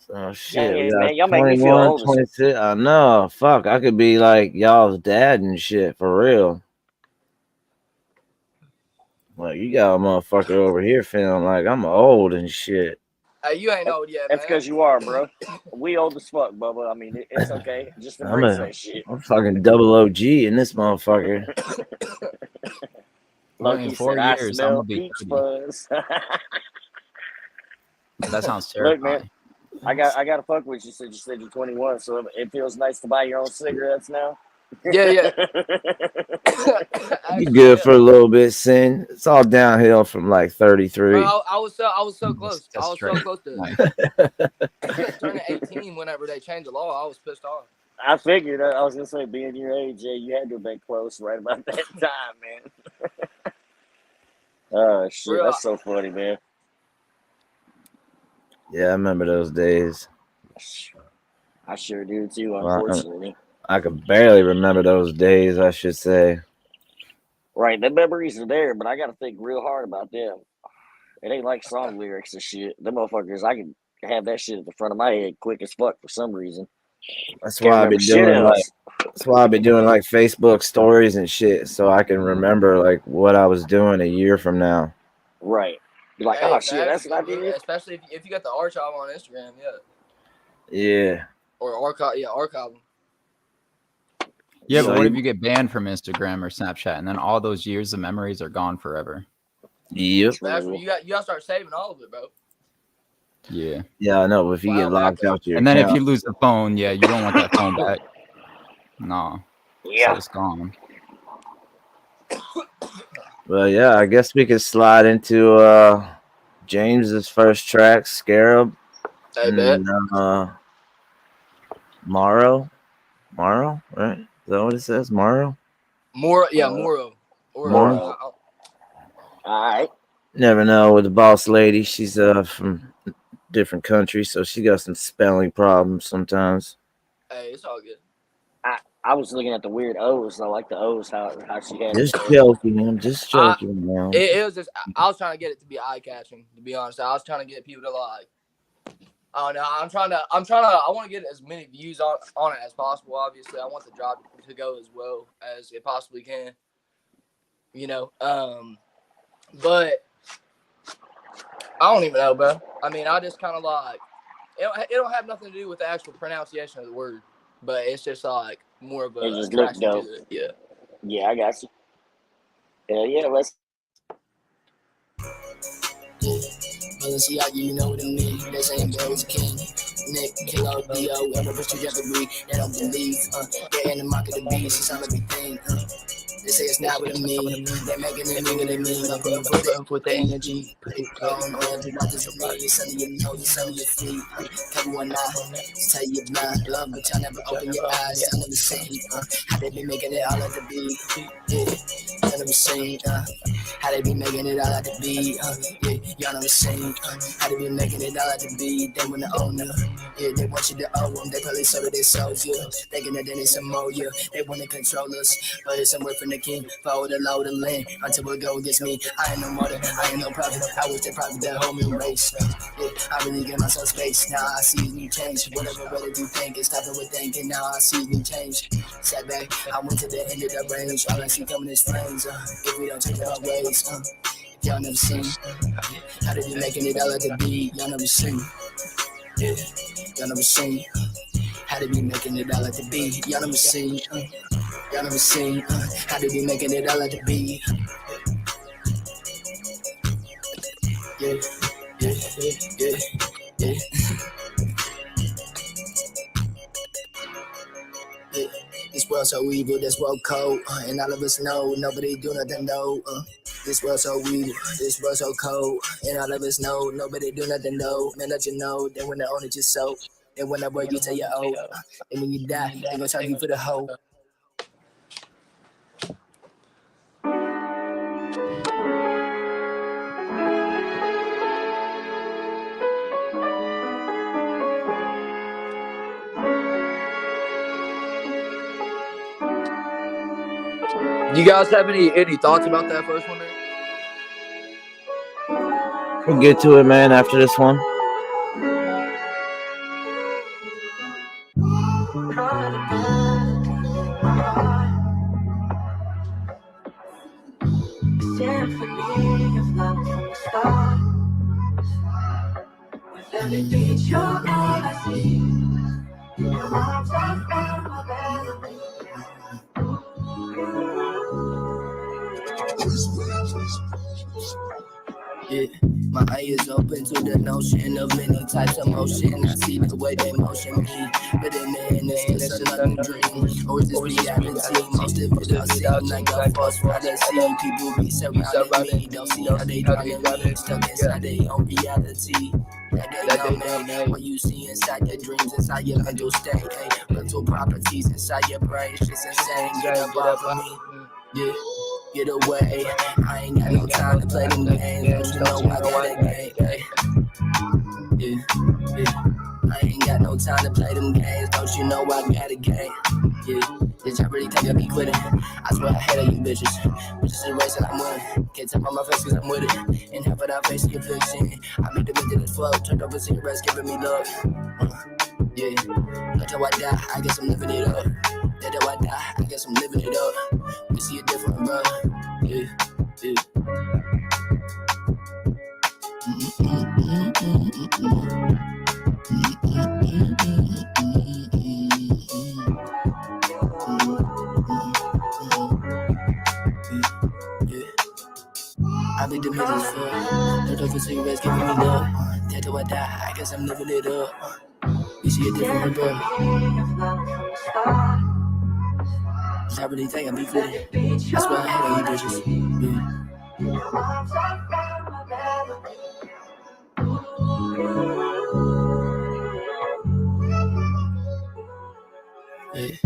So shit, we Yeah, got man, y'all make me feel 21, old as 26. I know. Fuck, I could be like y'all's dad and shit for real. Like you got a motherfucker over here feeling like I'm old and shit. Hey, you ain't old yet, That's man. because you are, bro. We old as fuck, Bubba. I mean, it's okay. Just embrace that shit. I'm fucking double OG in this motherfucker. Loki in 4 said, "I years, I'm smell gonna be peach 30. fuzz." That sounds Look, man, terrifying. I got to fuck with you. You said you're 21, so it feels nice to buy your own cigarettes now. Yeah. You good for a little bit, Sin. It's all downhill from like 33. Bro, I was so close. That's I was straight. so close to Nice. turning 18 whenever they changed the law. I was pissed off. I figured. I was gonna say, being your age, yeah, you had to have been close right about that time, man. Oh shit, Real. that's so funny, man. Yeah, I remember those days. I sure do too. Well, Unfortunately, I could barely remember those days, I should say. right? The memories are there, but I got to think real hard about them. It ain't like song lyrics and shit. Them motherfuckers, I can have that shit at the front of my head quick as fuck for some reason. That's Can't why I've remember been shit doing else. that's why I've been doing like Facebook stories and shit, so I can remember like what I was doing a year from now. Right. Be like, Hey, oh shit, that's what I good, did. especially if you got the archive on Instagram, yeah. Yeah. Or archive. Yeah, So but what you- if you get banned from Instagram or Snapchat and then all those years of memories are gone forever? Yep. That's what you gotta start saving all of it, bro. Yeah. Yeah, I know. But if you get locked out your And then if account, you lose the phone, yeah, you don't want that phone back. No. Yeah. So it's gone. well, yeah, I guess we could slide into James's first track, Scarab. I bet. Morrow, right? Is that what it says? Morrow? Moro. Or Moro. All right. Never know with the boss lady. She's from different countries, so she got some spelling problems sometimes. Hey, it's all good. I was looking at the weird O's. I like the O's. How she had Just it. joking, I'm just joking, man. It was just I was trying to get it to be eye catching. To be honest, I was trying to get people to like. Oh no, I want to get as many views on it as possible. Obviously, I want the job to go as well as it possibly can. You know, but I don't even know, bro. I mean, I just kind of like it don't have nothing to do with the actual pronunciation of the word, but it's just like more of a It just looked dope. to it. Yeah. Yeah, I got you. Hell yeah, let's. Balenciaga, you know what I mean. They saying Barry's a king. Nick, Kilo, D.O., and the rich trajectory. They don't believe, they're in the market of beast. It's all everything, They say it's not what I mean. They're making it mean what they mean. I put the energy. Put it on, not just for me. It's under your nose, it's under your feet. Cover one eye, tell you blind. Love, but y'all never open your eyes. Y'all never seen, how they be making it all out to be. Yeah, y'all never seen, how they be making it all out to be. Yeah, y'all never seen, how they be making it all out to be. They wanna own you. Yeah, they want you to own them. They probably sold their souls, yeah. Thinking that they need some more, yeah. They wanna control us, but it's somewhere from the king. Follow the law of the land until it go against me. I ain't no martyr, I ain't no prophet. I wish they prophet that human race. Yeah, I really give myself space. Now I see me change. Whatever whether you think is stopping with thinking. Now I see me change. Sat back, I went to the end of the range. All I see coming is flames. If we don't change our ways, y'all never seen. How they be making it all like the beat? Y'all never seen. Yeah, y'all never seen. How they be making it all like the beat? Y'all never seen. Y'all never seen. How they be making it all like the beat? Yeah, yeah. This world so evil, this world cold, and all of us know nobody do nothing though. This world so evil, this world so cold, and all of us know nobody do nothing though. Man, let you know they wanna own it yourself. And when I work, you tell you old, and when you die, they gonna charge you for the hoe. Do you guys have any thoughts about that first one? There? We'll get to it, man, after this one. Symphony of love from the start. With every beat, you're all I see. In your arms, I found my melody. Yeah, my eye is open to the notion of many types of motion. I see the way they motion me, but in the end, it's just another dream. Or is this reality? Most of it all seem like a false fantasy. People be surrounding me, don't see how they drowning me, stuck inside their own reality. That they don't make. What you see inside your dreams, inside your mental state, mental properties inside your brain, it's just insane. Get up off of me. Yeah, get away. I ain't got no time to play them games. Don't you know I got a game? Yeah. I ain't got no time to play them games. Don't you know I got a game? Yeah. Bitch, I really think I be quitting. I swear I hate all you bitches. Bitches is a race and I'm winning. Can't tap on my face cause I'm with it. And half of that face your fiction. I be demented as fuck. Turned over cigarettes, giving me love. Yeah. Until I die, I guess I'm living it up. Until I die, I guess I'm living it up. We see it different, bro. Yeah. Yeah. I be the middle fuck. Turned over cigarettes, giving me love. Until I die, I guess I'm living it up. We see it different, bro. I really think I be fitting. That's why I hate all you bitches. Yeah. Hey,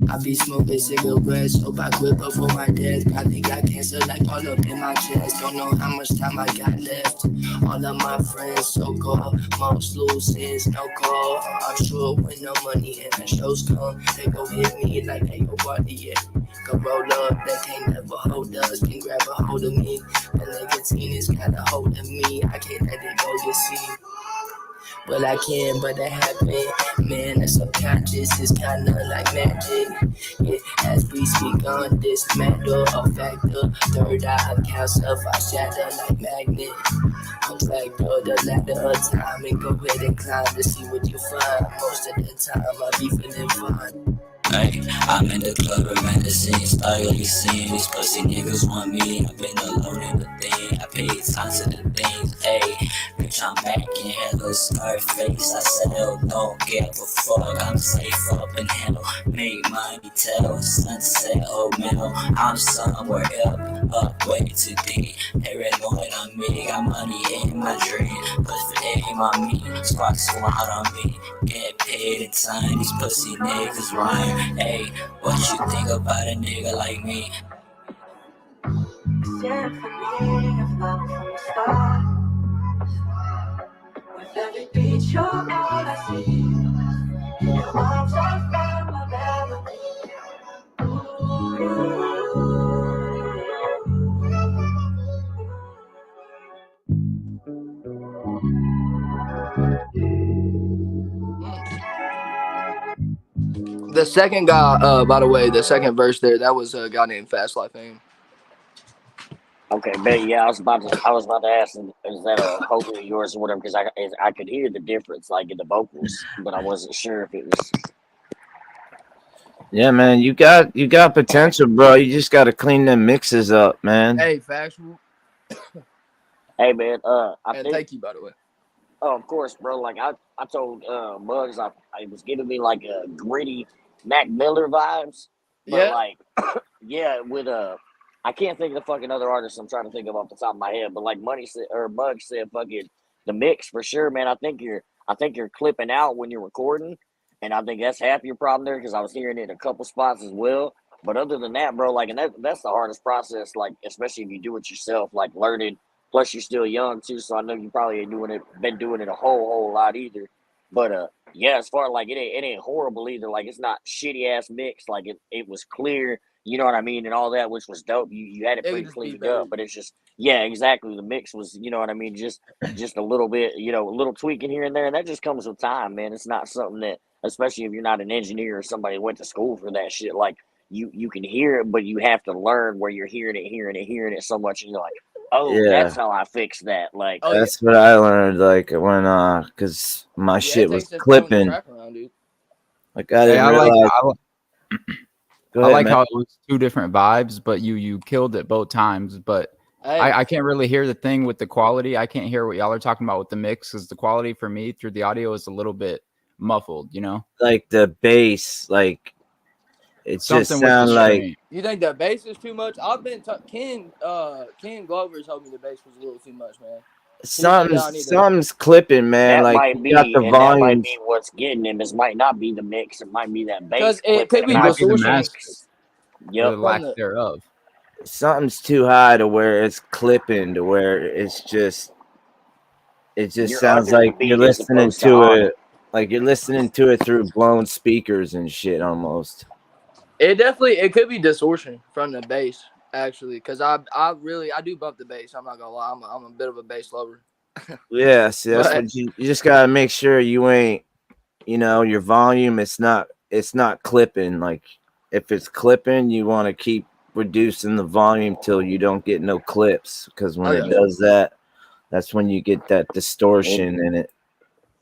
I be smoking cigarettes, hope I quit before my death. Probably got cancer like all up in my chest. Don't know how much time I got left. All of my friends so-called, most lose ends, no call. I'm sure when no money and the shows come, they go hit me like they go party, yeah. Go roll up, they can't never hold us, can grab a hold of me. The nicotine is kinda holding me, I can't let it go, you see. Well, I can, but it happened. Man, the subconscious is kinda like magic. Yeah, as we speak on this matter of factor, third eye account self, I shatter like magnet. I'm like the ladder of time and go ahead and climb to see what you find. Most of the time, I be feeling fine. Hey, I'm in the club with magazines, started seeing these pussy niggas want me. I've been alone in the thing, I paid time to the things. Hey, bitch, I'm back in hell, scar face. I said, hell, don't give a fuck. I'm safe up in hell, make money tell. Sunset, oh man, I'm somewhere up way too deep. Paranoid on me, got money in my dream, but for aim on me, squad on me. Get paid in time, these pussy niggas rhyme. Hey, what you think about a nigga like me? Symphony of love from the start. With every beat, you're all I see. In your arms, I found my melody. The second guy, by the way, the second verse there, that was a guy named Fast Life Aim. Okay, but yeah, I was about to ask, is that a homie of yours or whatever? Because I could hear the difference, like in the vocals, but I wasn't sure if it was. Yeah, man, you got potential, bro. You just got to clean them mixes up, man. Hey, factual. Hey, man, And think. thank you, by the way. Oh, of course, bro. Like I told Muggs, it was giving me like a gritty Mac Miller vibes, but Yeah. like, yeah, with I can't think of the fucking other artists I'm trying to think of off the top of my head, but like Muggs said, fucking the mix for sure, man. I think you're clipping out when you're recording, and I think that's half your problem there because I was hearing it in a couple spots as well. But other than that, bro, like, and that's the hardest process, like, especially if you do it yourself, like learning. Plus, you're still young too, so I know you probably ain't been doing it a whole lot either. But yeah, as far like it ain't horrible either. Like it's not shitty ass mix. Like it was clear. you know what I mean, and all that, which was dope. You had it It could pretty just be cleaned better. up, but it's just, yeah, exactly. The mix was, you know what I mean, just a little bit, a little tweaking here and there, and that just comes with time, man. It's not something that, especially if you're not an engineer or somebody who went to school for that shit, like you can hear it, but you have to learn where you're hearing it so much, and you're like, oh, Yeah, that's how I fix that. Like, Oh yeah, that's what I learned. Like when because my yeah. shit It was takes just throwing the clipping. track around, dude. Like I Hey, didn't realize. Go I ahead, like man. how it was two different vibes, but you killed it both times. But Hey, I can't really hear the thing with the quality. I can't hear what y'all are talking about with the mix because the quality for me through the audio is a little bit muffled, you know? Like the bass, like it just Something with the sound like stream. you think the bass is too much? I've been Ken Glover told me the bass was a little too much, man. He said that I need to. something's clipping, man. that Like might you got be, the and that might volumes. be what's getting him. It might not be the mix. It might be that bass Because it clipping could and be It not might be the the distortion master mix. or Yep. the from lack the. thereof. Something's too high to where it's clipping, to where it just You're sounds under the like you're beat as listening opposed to to on it, it. like you're listening to it through blown speakers and shit almost. It could be distortion from the bass actually, because I do bump the bass. I'm not gonna lie, I'm a bit of a bass lover. Yeah, see, that's But what you just gotta make sure you ain't, your volume. It's not clipping. Like if it's clipping, you want to keep reducing the volume till you don't get no clips, because when oh it yeah, does that, that's when you get that And distortion in it.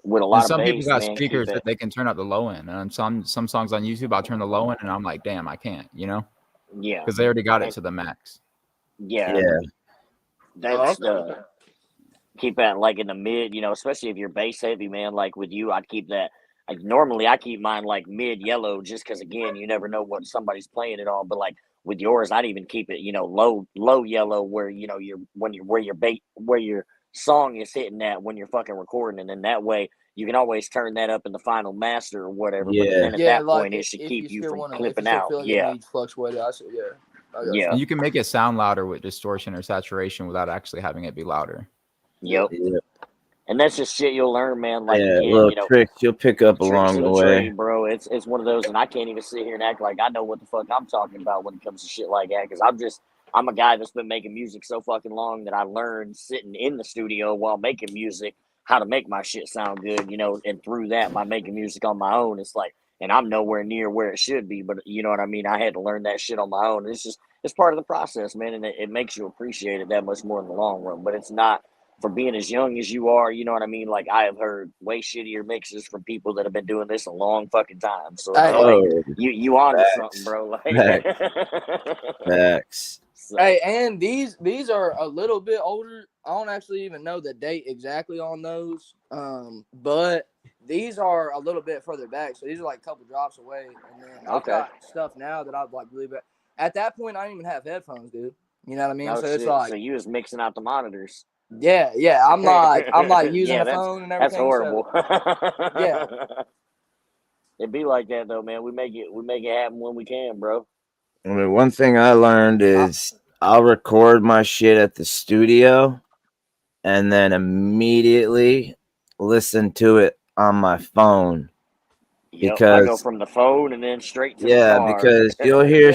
with a And lot of some people bass, got man, keep speakers it. that they can turn up the low end. And on some songs on YouTube, I'll turn the low end and I'm like, damn, I can't, Yeah. because they already got it And to the max. yeah, Yeah, oh, that's the keep that like in the mid, especially if you're bass heavy, man. Like with you, I'd keep that. Like normally, I keep mine like mid yellow, just because again, you never know what somebody's playing it on. But like with yours, I'd even keep it, low yellow, where you're when you're where your song is hitting that when you're fucking recording, and then that way you can always turn that up in the final master or whatever. But yeah, then at yeah, that like point, it should if keep you you still from want to, if you clipping still out. feel like it Yeah, needs fluctuated, I said yeah, I got yeah, And you. you can make it sound louder with distortion or saturation without actually having it be louder. Yep. yep. yeah, And that's just shit you'll learn, man. Like yeah. again, Little tricks you'll pick up tricks along of the the way. trade, bro. It's one of those, and I can't even sit here and act like I know what the fuck I'm talking about when it comes to shit like that, because I'm a guy that's been making music so fucking long that I learned sitting in the studio while making music how to make my shit sound good, and through that by making music on my own, it's like, and I'm nowhere near where it should be, but you know what I mean. I had to learn that shit on my own. It's part of the process, man, and it makes you appreciate it that much more in the long run. But it's not for being as young as you are, you know what I mean? Like I have heard way shittier mixes from people that have been doing this a long fucking time. So it's Hey, like Oh, you onto something, facts, bro. Like facts, facts. hey, so and these are a little bit older. I don't actually even know the date exactly on those, but these are a little bit further back. So these are like a couple drops away, and then I've okay. got stuff now that I've like really bad. At that point, I didn't even have headphones, dude. You know what I mean? No So it's shit. So like, you was mixing out the monitors. yeah. I'm like using Yeah, the phone and that's everything. So horrible. yeah, It'd be like that though, man. We make it happen when we can, bro. I mean, one thing I learned I, is I'll record my shit at the studio and then immediately listen to it on my phone, Yep. I go because from the phone and then straight to the yeah, car. because yeah,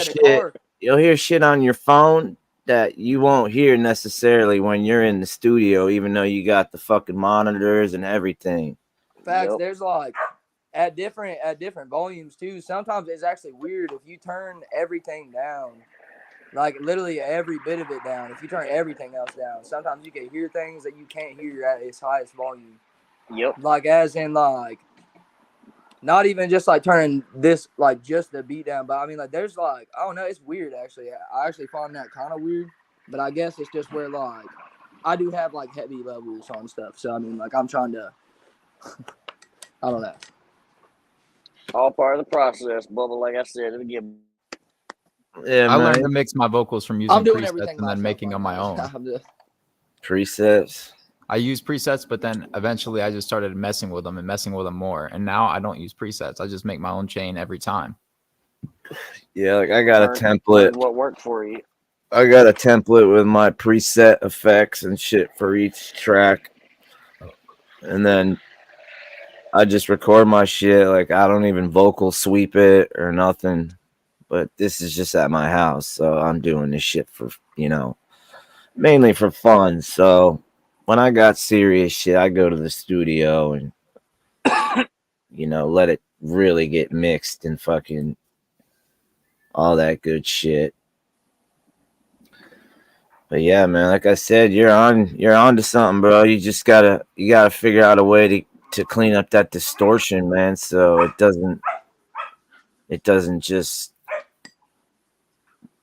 the car. you'll hear shit on your phone that you won't hear necessarily when you're in the studio, even though you got the fucking monitors and everything. Facts. Yep. There's like at different volumes too. Sometimes it's actually weird if you turn everything down, like literally every bit of it down. If you turn everything else down, sometimes you can hear things that you can't hear at its highest volume. Yep. Like as in like not even just like turning this like just the beat down, but I mean like there's like I don't know, it's weird actually. I actually find that kind of weird, but I guess it's just where like I do have like heavy levels on stuff. So I mean like I'm trying to I don't know. All part of the process, Bubba. Like I said, it'll get. Yeah, I learned to man. mix my vocals from I'm using doing presets everything and then myself making right on my now. own. I'm just, Presets. I use presets, but then eventually I just started messing with them and messing with them more. And now I don't use presets. I just make my own chain every time. Yeah, like I got a Turn template. what worked for you. I got a template with my preset effects and shit for each track. And then I just record my shit. Like I don't even vocal sweep it or nothing. but this is just at my house, so I'm doing this shit for, mainly for fun. So when I got serious shit, I go to the studio and, let it really get mixed and fucking all that good shit. But yeah, man, like I said, you're on to something, bro. You just gotta figure out a way to clean up that distortion, man, so it doesn't just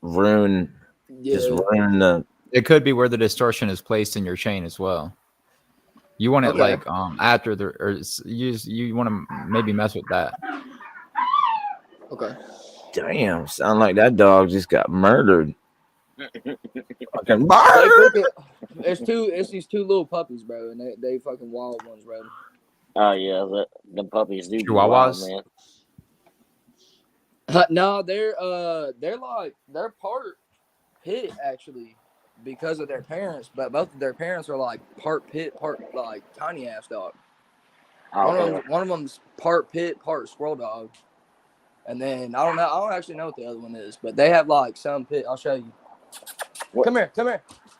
ruin the. It could be where the distortion is placed in your chain as well. You want it like after the, or you want to maybe mess with that. Okay. Damn, sound like that dog just got murdered. Fucking It's these two little puppies, bro, and they fucking wild ones, bro. Oh yeah, the puppies do. Chihuahuas, man. No, they're part pit actually because of their parents, but both of their parents are like part pit, part like tiny ass dog. One of them's part pit, part squirrel dog, and then I don't actually know what the other one is, but they have like some pit. I'll show you. What? Come here.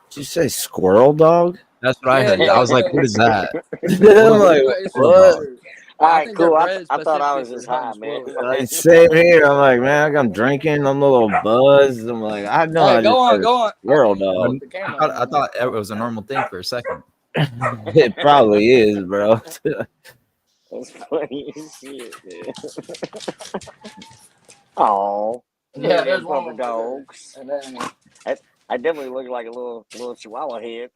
Did you say squirrel dog? That's what I heard. I was like, what is that? I'm like, what? All right, cool. I thought I was just high, man. Same here. I'm like, man, I'm drinking. I'm a little buzzed. I'm like, I know. Hey, go on. Squirrel dog. I thought it was a normal thing for a second. It probably is, bro. That's funny as shit, man. Oh, yeah, there's pupper one dogs. And then, I definitely look like a little Chihuahua head.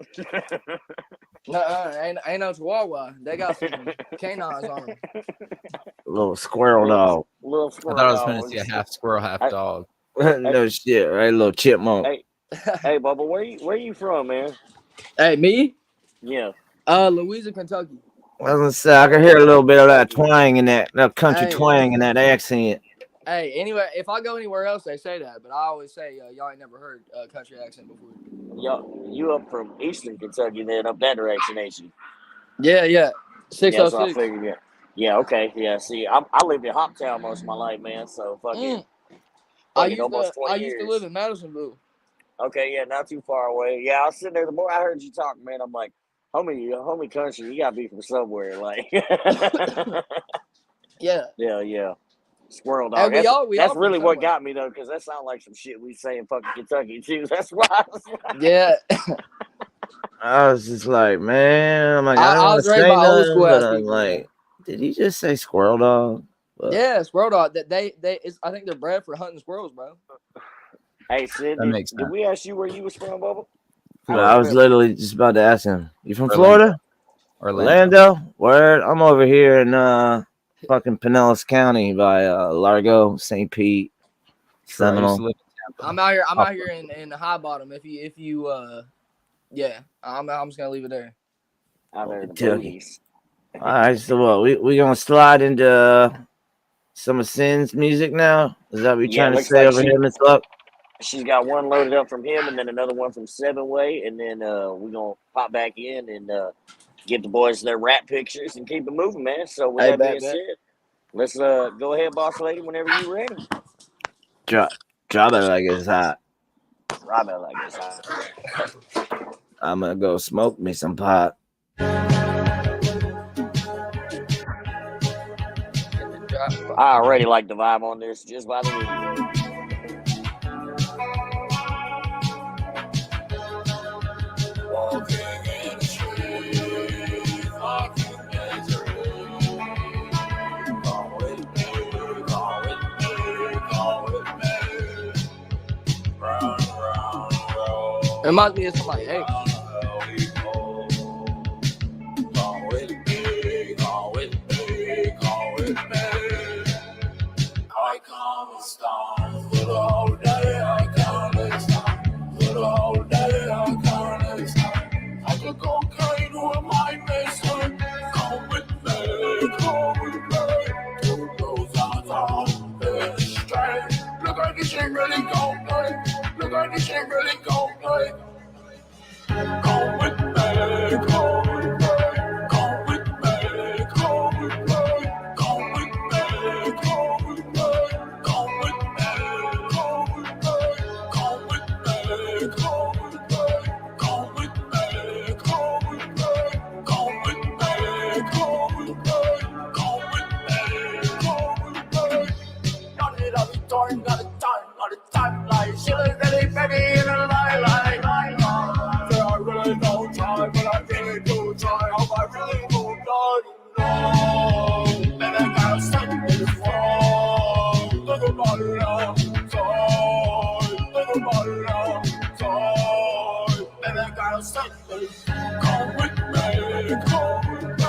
No, ain't no Chihuahua. They got some canines on them. Little squirrel dog. Little squirrel I thought I was dog. going to see a half squirrel, half dog. No shit, right? Little chipmunk. Hey, Bubba, where you from, man? Hey, me? Yeah. Louisiana, Kentucky. I was gonna say I can hear a little bit of that twang in that country twang in that accent. Hey, anyway, if I go anywhere else, they say that, but I always say y'all ain't never heard country accent before. You up from Eastern Kentucky, then up that direction, ain't you? Yeah. 606. Yeah, so I figured, yeah, okay, yeah. See, I lived in Hoptown most of my life, man. So fucking, almost 20 I used to live in Madisonville. Okay, yeah, not too far away. Yeah, I was sitting there. The more I heard you talk, man, I'm like, homie country, you gotta be from somewhere, like. Yeah. Squirrel dog. Hey, that's really what got me though, because that sounds like some shit we say in fucking Kentucky too. That's why. Yeah. I was just like, man, I'm like, I was raised by old school ass people. Like, did he just say squirrel dog? But, yeah, squirrel dog. I think they're bred for hunting squirrels, bro. Hey, Sid, did we ask you where you was from, Bubba? I was literally just about to ask him. You from Florida? Orlando? Word. I'm over here in fucking Pinellas County by Largo, St. Pete, Seminole. I'm out here in the High Bottom. If you yeah, I'm just gonna leave it there. Out there in the Kentucky. All right, so what? We gonna slide into some of Sin's music now? Is that what you're trying to say over here, Miss Luck? She's got one loaded up from him, and then another one from Seven Way, and then we're gonna pop back in and give the boys their rap pictures and keep it moving, man. So with that being said, let's go ahead, boss lady, whenever you're ready. Drop it like it's hot. Drop it like it's hot. I'm gonna go smoke me some pot. I already like the vibe on this just by the video. It reminds me of somebody, hey. torn, got a time, like she was really pretty in a lie. Say I really don't try, but I really do try. Hope I really moved on, no. And I gotta stop this wrong. Look about it outside, look about it outside. And I gotta stop this. Come with me, come with me,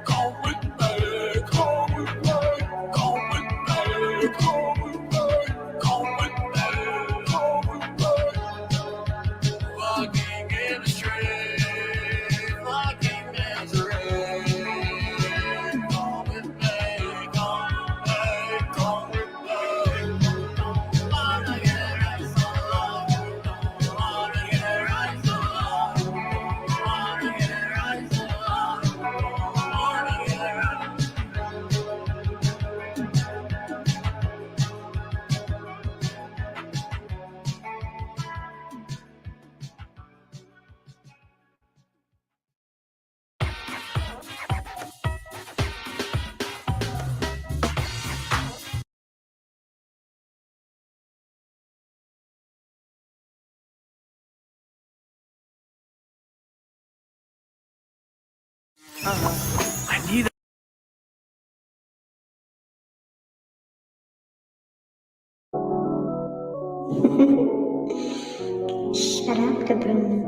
come with me, come with me, come with me, come with me, come with me, come with me. Walking in the street, walking in the rain. Come with me, come with me, come with me. Wanna get right so long, wanna get right so long, wanna get right so long, wanna get right. I need Shut up, Cabrini.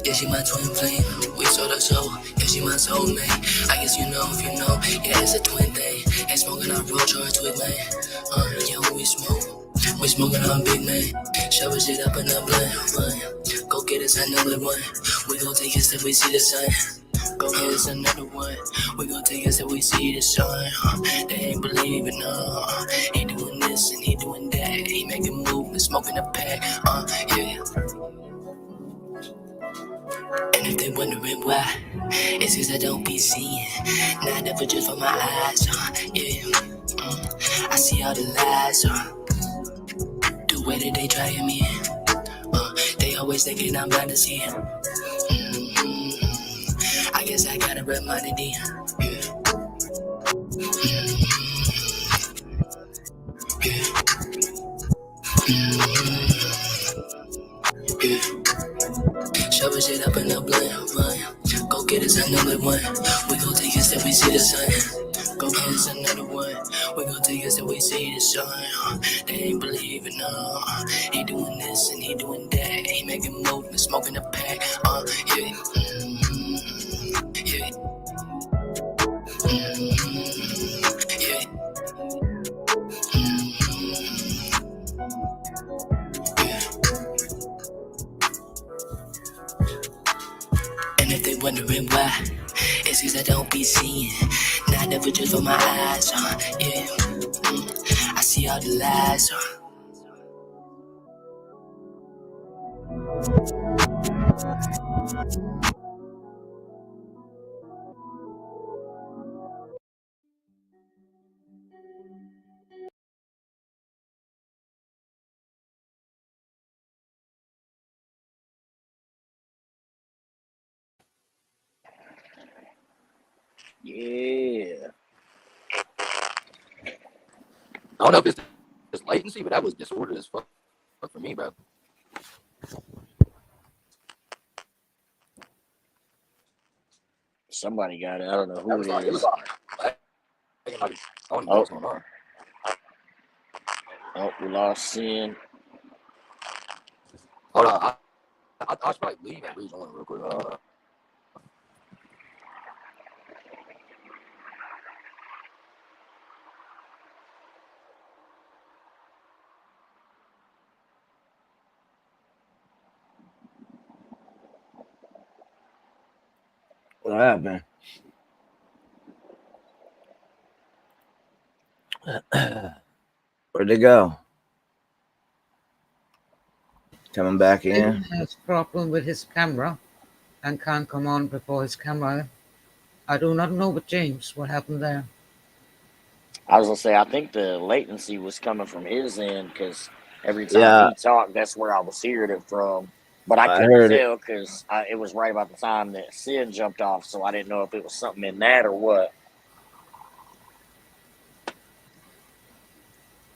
Yeah, she my twin flame. We sort of soul. Yeah, she my soulmate. I guess you know if you know. Yeah, it's a twin thing. Ain't smoking on road charge twig man. Yeah, when we smoking on big man. Shower shit up in the blunt. Go get us another one. We gon' take it till we see the sun. Go get us another one. We gon' take it till we see the sun. They ain't believing, he doing this and he doing that. He making movements, smoking a pack. Yeah. And if they wondering why, it's cause I don't be seeing. Not never just for my eyes, yeah. I see all the lies, the way that they trying me. They always thinking I'm blind to see. I guess I gotta remind it, yeah. Yeah. Shovel shit up in the blunt. Go get us another one. We gon' take us till we see the sun. Go get us another one. We gon' take us till we see the sun. They ain't believing, he doing this and he doing that. He making movements, smoking a pack. Yeah. Yeah. Yeah. And if they wondering why, it's cause I don't be seeing. Not never just for my eyes, yeah. I see all the lies, Yeah. I don't know if it's just latency, but that was disordered as fuck for me, bro. Somebody got it. I don't know who It was it like, is. I don't know what's going on. Oh, we lost Sin. Hold on, I should probably leave and rejoin real quick. What happened? Where'd they go? Coming back in? He has problem with his camera and can't come on before his camera. I do not know with James what happened there. I was gonna say, I think the latency was coming from his end because every time he talked, that's where I was hearing it from. But I I couldn't heard it. tell because it was right about the time that Sin jumped off, so I didn't know if it was something in that or what.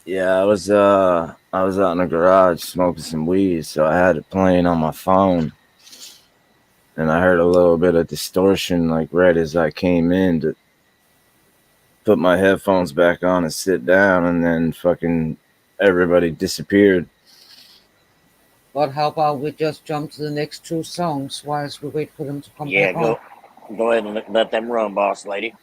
Yeah, I was out in the garage smoking some weed, so I had it playing on my phone, and I heard a little bit of distortion like right as I came in to put my headphones back on and sit down, and then fucking everybody disappeared. But how about we just jump to the next two songs whilst we wait for them to come Yeah, back on? go ahead and let them run, boss lady.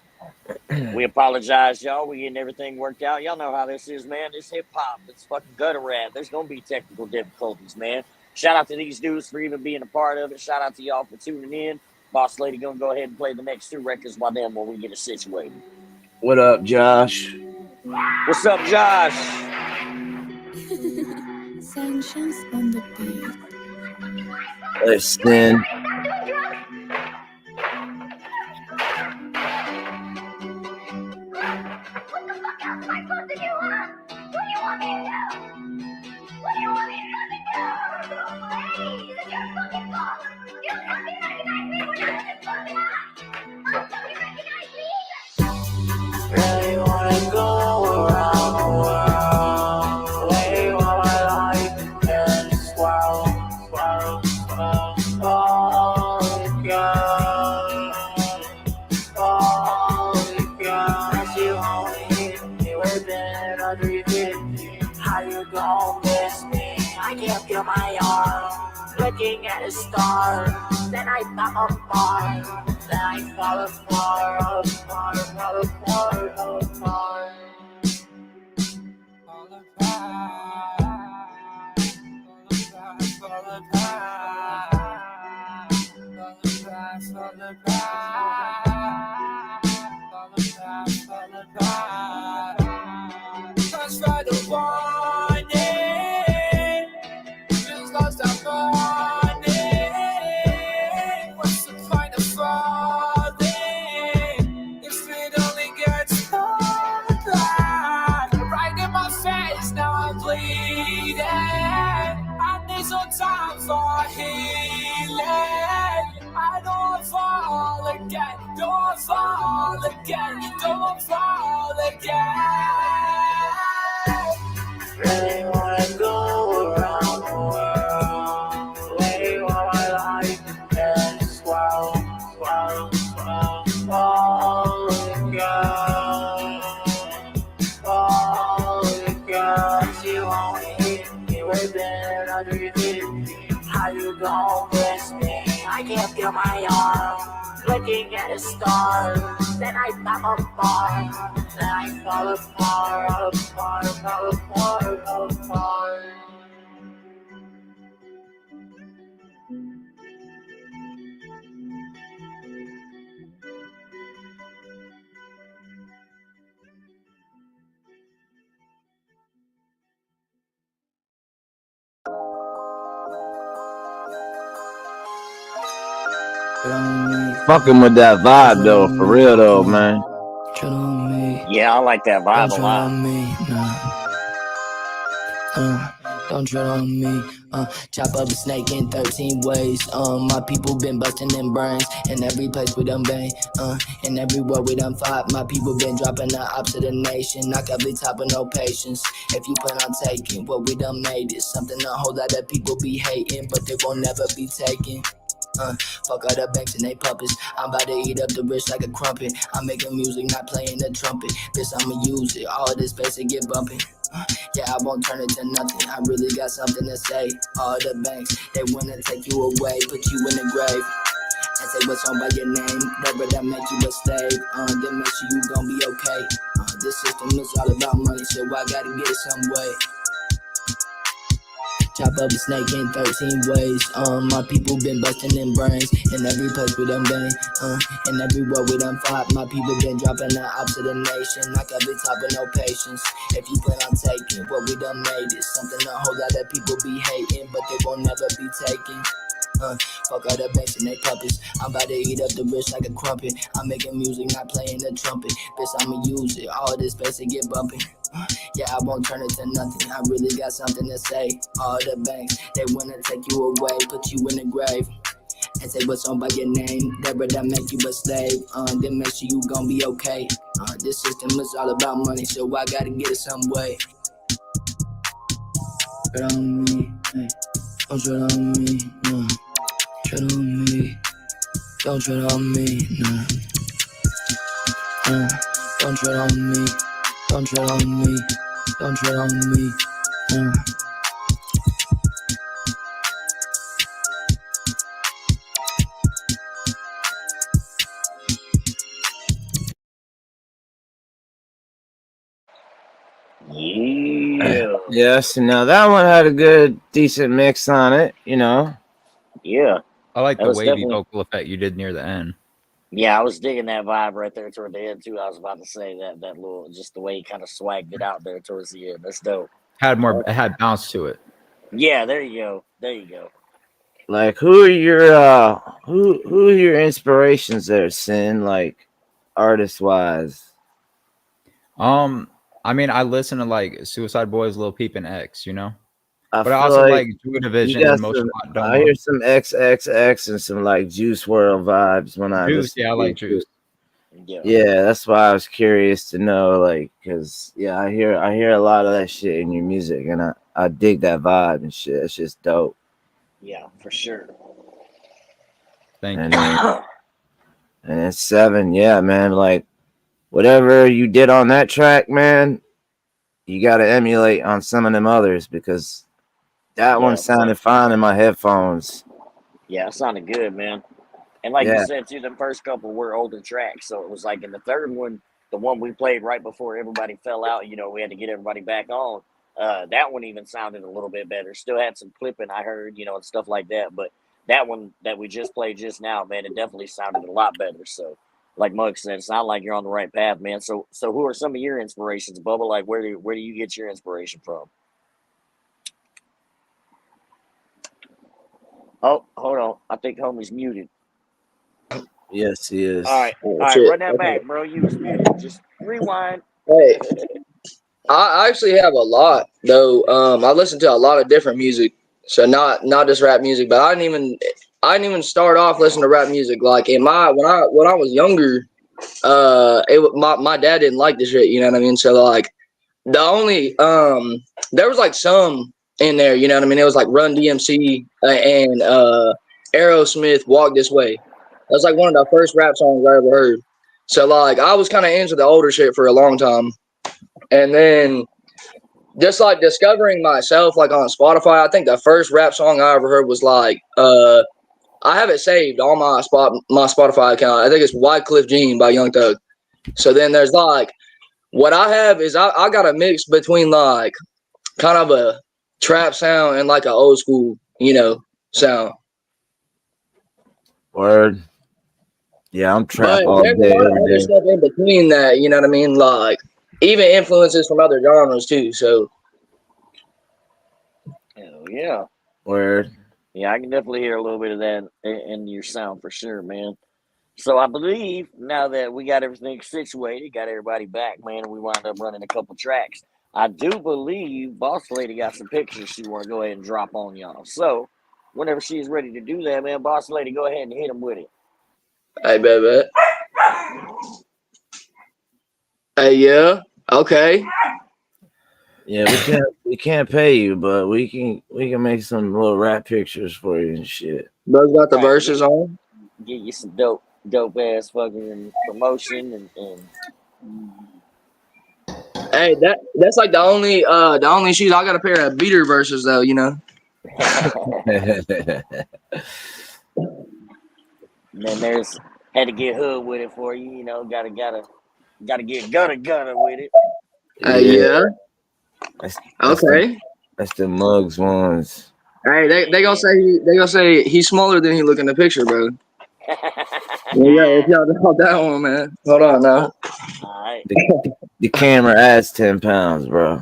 We apologize, y'all. We getting everything worked out. Y'all know how this is, man. This hip hop, it's fucking gutter rap. There's gonna be technical difficulties, man. Shout out to these dudes for even being a part of it. Shout out to y'all for tuning in. Boss lady gonna go ahead and play the next two records while we get it situated. What up, Josh? What's up, Josh? Sanctions on the beat. Let's Sin. Really wanna go around the world, lay all my life in this world, oh God, cause you only me within a 350. How you gon' miss me? I can't feel my arm, looking at a star, then I fall apart. Then I fall apart. Just for the warning, just lost our morning. What's the point of falling if it only gets harder? Right in my face, now I'm bleeding. I need some time for healing. I don't fall again, don't fall again, don't fall again. Really wanna go around the world, lay all my life in this world, oh God, you only hit me within 150. How you gon' miss me? I can't feel my arm, looking at a star, then I fall apart, then I fall apart. Fucking with that vibe though, for real though, man. Yeah, I like that vibe a lot. Don't tread on me. Chop up a snake in 13 ways. My people been busting them brains in every place we done been. And everywhere we done fought, my people been dropping the ops of the nation. Knock every top with no patience. If you plan on taking what we done made, it's something a whole lot of people be hating, but they won't never be taken. Fuck all the banks and they puppets. I'm about to eat up the rich like a crumpet. I'm making music, not playing the trumpet. Bitch, I'ma use it. All this bass and get bumping. Yeah, I won't turn it to nothing. I really got something to say. All the banks, they wanna take you away, put you in the grave, and say what's on by your name. Never that make you a slave. Then make sure you gon' be okay. This system is all about money, so I gotta get it some way. Chop up a snake in 13 ways. My people been busting them brains in every place we done been. And everywhere we done fought, my people been dropping the ops of the nation. Knock every top with no patience. If you plan on taking what we done made, it's something a whole lot of people be hating, but they won't never be taken. Fuck all the banks and they puppets. I'm about to eat up the rich like a crumpet. I'm making music, not playing the trumpet. Bitch, I'ma use it. All this bass and get bumping. Yeah, I won't turn it to nothing. I really got something to say. All the banks, they wanna take you away, put you in the grave. And say what's on by your name, that better make you a slave. Then make sure you gon' be okay. This system is all about money, so I gotta get it some way. Tread on me, hey. Don't tread on me, no. Tread on me, don't tread on me, no. Don't tread on me, don't tread on me, don't tread on me, no. Yeah. Yes, now that one had a good, decent mix on it, you know. Yeah. I like That the was wavy definitely. vocal effect you did near the end. Yeah, I was digging that vibe right there toward the end too. I was about to say that little, just the way he kind of swagged it out there towards the end. That's dope. It had bounce to it. Yeah, there you go. There you go. Like, who are your inspirations there, Sin? Like, artist wise. I mean, I listen to like Suicide Boys, Lil Peep, and X, you know. I But I feel also like like Joy you Division got and Motion some. Lot I Doma. hear some XXX and some like Juice World vibes when I Juice, listen yeah, I to like you. Juice. Yeah. Yeah, that's why I was curious to know, like, cause yeah, I hear a lot of that shit in your music, and I dig that vibe and shit. It's just dope. Yeah, for sure. Thank And you. then 7, yeah, man, like whatever you did on that track, man, you got to emulate on some of them others because that one Yeah, sounded fine in my headphones. yeah, it sounded good, man. And like you Yeah, said too, the first couple were older tracks, so it was like in the third one, the one we played right before everybody fell out. You know, we had to get everybody back on. That one even sounded a little bit better. Still had some clipping I heard, you know, and stuff like that. But that one that we just played just now, man, it definitely sounded a lot better. So, like Mug said, it sounds like you're on the right path, man. So who are some of your inspirations, Bubba? Like, where do you get your inspiration from? Oh, hold on, I think homie's muted. yes, he is. All right, Shit. run that back, bro. You was muted. Just rewind. Hey, I actually have a lot though. I listen to a lot of different music, so not just rap music. But I didn't even start off listening to rap music. Like when I was younger, my dad didn't like the shit. You know what I mean? So like the only there was like some in there. You know what I mean? It was like Run DMC and Aerosmith, Walk This Way. That was like one of the first rap songs I ever heard. So like I was kind of into the older shit for a long time. And then just like discovering myself like on Spotify, I think the first rap song I ever heard was like I have it saved on my Spotify account. I think it's Wycliffe Jean by Young Thug. So then there's like what I have is I got a mix between like kind of a trap sound and like an old school, you know, sound. Word. Yeah, I'm trap But all there's a day, lot of every other day. stuff in between that, you know what I mean? Like even influences from other genres too. So Hell yeah. Word. Yeah, I can definitely hear a little bit of that in your sound for sure, man. So I believe now that we got everything situated, got everybody back, man, and we wound up running a couple tracks. I do believe Boss Lady got some pictures she want to go ahead and drop on y'all. So whenever she is ready to do that, man, Boss Lady, go ahead and hit him with it. hey baby. Hey yeah. Okay. Yeah, we can't pay you, but we can make some little rap pictures for you and shit. Bro's got the All right, verses on. get you some dope ass fucking promotion and Hey, that's like the only shoes I got a pair of beater verses though, you know. And then there's had to get hood with it for you, you know, gotta get gunner with it. Yeah, Yeah. that's Okay. that's the mugs ones. Hey, they gonna say he's smaller than he look in the picture, bro. Yeah, if y'all doubt that one, man. Hold on now. Alright. The camera adds 10 pounds, bro.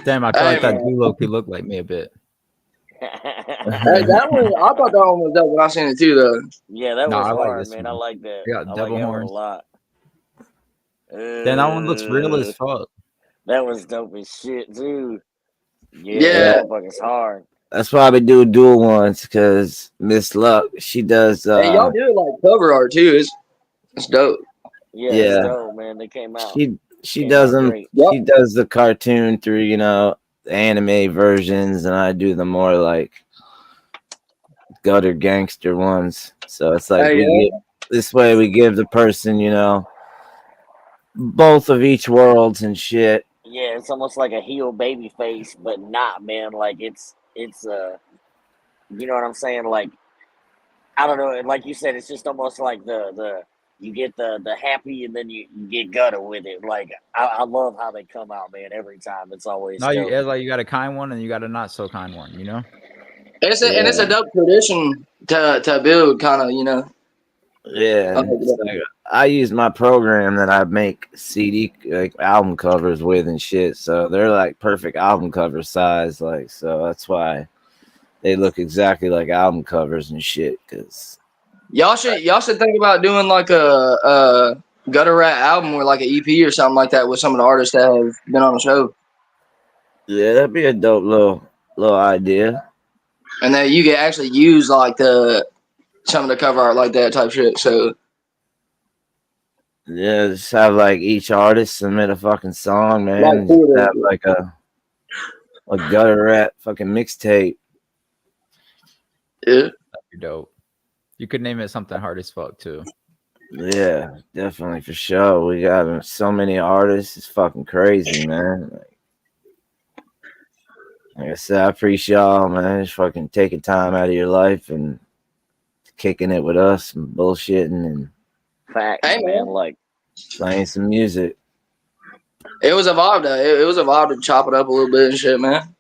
Damn, I feel Hey like that man. duo could look like me a bit. Hey, that one I thought that one was dope when I seen it too though. Yeah, that No, was I like hard, this man. I one. like that. They got I like devil that one a horns. lot. Damn, that one looks real as fuck. That was dope as shit too. Yeah, Yeah. that motherfucker's hard. That's why we do dual ones, because Miss Luck, she does Hey, y'all do like cover art too. It's dope. Yeah, it's yeah. dope, man. They came out She does them. great. Yep. She does the cartoon through, you know, the anime versions, and I do the more like gutter gangster ones. So it's like Hey, we get this way we give the person, you know, both of each worlds and shit. Yeah, it's almost like a heel baby face, but not, man. Like it's you know what I'm saying? Like I don't know, like you said, it's just almost like the you get the happy and then you get gutter with it. Like I love how they come out, man, every time. It's always No, dope. it's like you got a kind one and you got a not so kind one, you know? it's a, Yeah. and it's a dope tradition to build, kind of, you know. Yeah, and it's like, I use my program that I make CD like album covers with and shit. So they're like perfect album cover size, like, so that's why they look exactly like album covers and shit. Cause Y'all should think about doing like a gutter rat album or like an EP or something like that with some of the artists that have been on the show, yeah, that'd be a dope little idea. and that you can actually use like some of the cover art like that type shit. So Yeah, just have like each artist submit a fucking song, man. like And just have like a gutter rat fucking mixtape. yeah, That'd be dope. You could name it something hard as fuck too. Yeah, definitely for sure. We got so many artists. It's fucking crazy, man. Like I said, I appreciate y'all, man. Just fucking taking time out of your life and kicking it with us and bullshitting and Facts, Hey, man. man. Like playing some music. it was a vibe though. It was a vibe to chop it up a little bit and shit, man.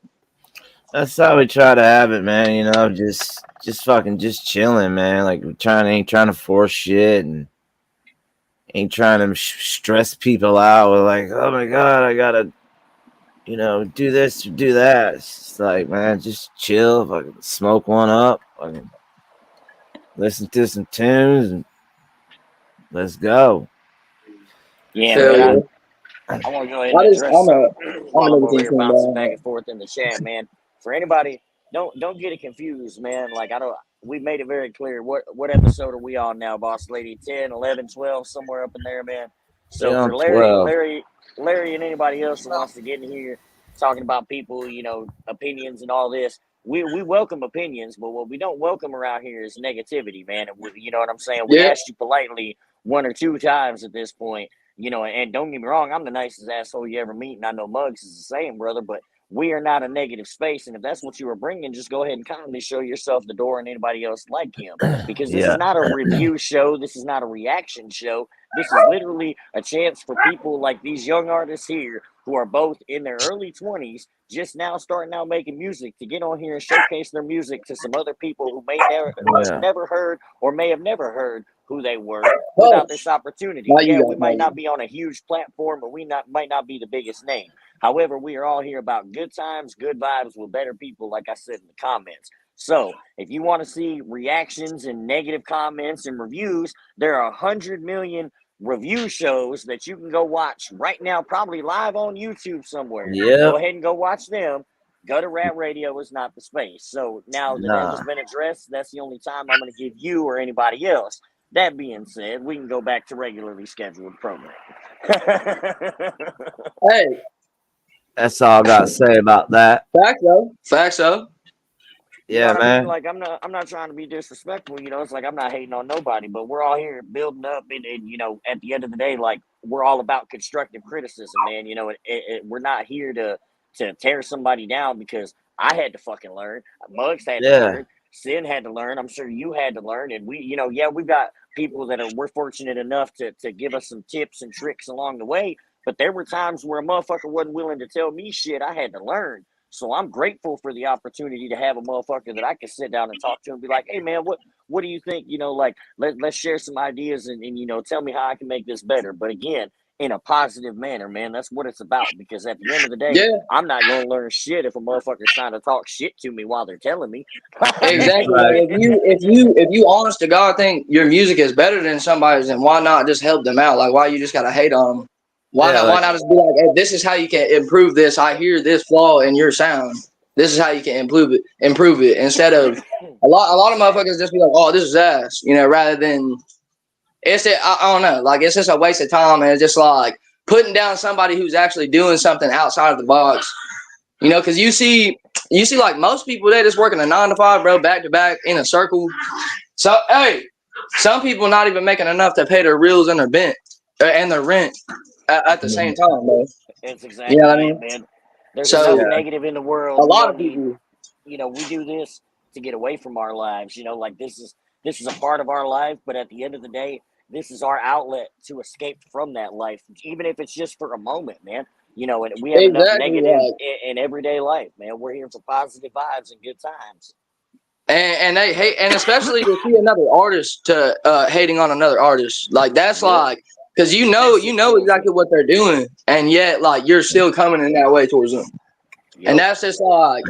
That's how we try to have it, man. You know, just fucking just chilling, man. Like we ain't trying to force shit and ain't trying to stress people out with like, oh my god, I gotta, you know, do this or do that. It's just like, man, just chill, fucking smoke one up, fucking listen to some tunes, and let's go. yeah, Hell man. yeah. I want to go ahead and address something while I'm over here everything bouncing down. back and forth in the chat, man. For anybody, don't get it confused, man. Like we made it very clear. What episode are we on now, boss lady? 10, 11, 12, somewhere up in there, man. We So on for 12. Larry and anybody else who wants to get in here talking about people, you know, opinions and all this, we welcome opinions, but what we don't welcome around here is negativity, man. And you know what I'm saying? We Yeah. asked you politely 1 or 2 times at this point. You know, and don't get me wrong, I'm the nicest asshole you ever meet, and I know Muggs is the same, brother, but we are not a negative space, and if that's what you were bringing, just go ahead and kindly show yourself the door and anybody else like him, because this Yeah. is not a review show, this is not a reaction show, this is literally a chance for people like these young artists here who are both in their early 20s, just now starting out making music, to get on here and showcase their music to some other people who may have never heard or may have never heard who they were without this opportunity. Now you Yeah, got we might me. not be on a huge platform, but might not be the biggest name. However, we are all here about good times, good vibes with better people, like I said in the comments. So if you want to see reactions and negative comments and reviews, there are 100 million review shows that you can go watch right now, probably live on YouTube somewhere. Yeah. Go ahead and go watch them. Gutter Rat Radio is not the space. So now that has been addressed, that's the only time I'm going to give you or anybody else. That being said, we can go back to regularly scheduled programming. Hey, that's all I gotta say about that. Facts though. You know Yeah, what I mean? man. Like I'm not trying to be disrespectful, you know, it's like I'm not hating on nobody, but we're all here building up and you know, at the end of the day, like we're all about constructive criticism, man. You know, we're not here to tear somebody down, because I had to fucking learn. Muggs had to learn. Sin had to learn. I'm sure you had to learn. And we, you know, yeah, we've got people that we're fortunate enough to give us some tips and tricks along the way. But there were times where a motherfucker wasn't willing to tell me shit. I had to learn. So I'm grateful for the opportunity to have a motherfucker that I can sit down and talk to and be like, hey man, what do you think? You know, like let's share some ideas and you know, tell me how I can make this better. But again, in a positive manner, man. That's what it's about. Because at the end of the day, I'm not gonna learn shit if a motherfucker's trying to talk shit to me while they're telling me. Exactly. Like, if you honest to God think your music is better than somebody's, then why not just help them out? Like, why you just gotta hate on them? Why Yeah, not? Why not just be like, hey, this is how you can improve this. I hear this flaw in your sound. This is how you can improve it. Improve it instead of a lot of motherfuckers just be like, oh, this is ass, rather than I don't know, like it's just a waste of time, and it's just like putting down somebody who's actually doing something outside of the box. Because you see like most people, they just working a 9 to 5, bro, back to back in a circle. So hey, some people not even making enough to pay their reels and their rent at the same time, bro. It's You know what I exactly it, mean? man. There's So enough negative in the a world. We lot don't of need, people, we do this to get away from our lives. Like this is a part of our life, but at the end of the day, this is our outlet to escape from that life, even if it's just for a moment, man. And we have enough exactly, negative like, in everyday life, man. We're here for positive vibes and good times. and they hate, and especially to see another artist to hating on another artist, like that's Yep. like, because you That shit know kills exactly me. what they're doing, and yet like you're still coming in that way towards them, and Yep. that's just like,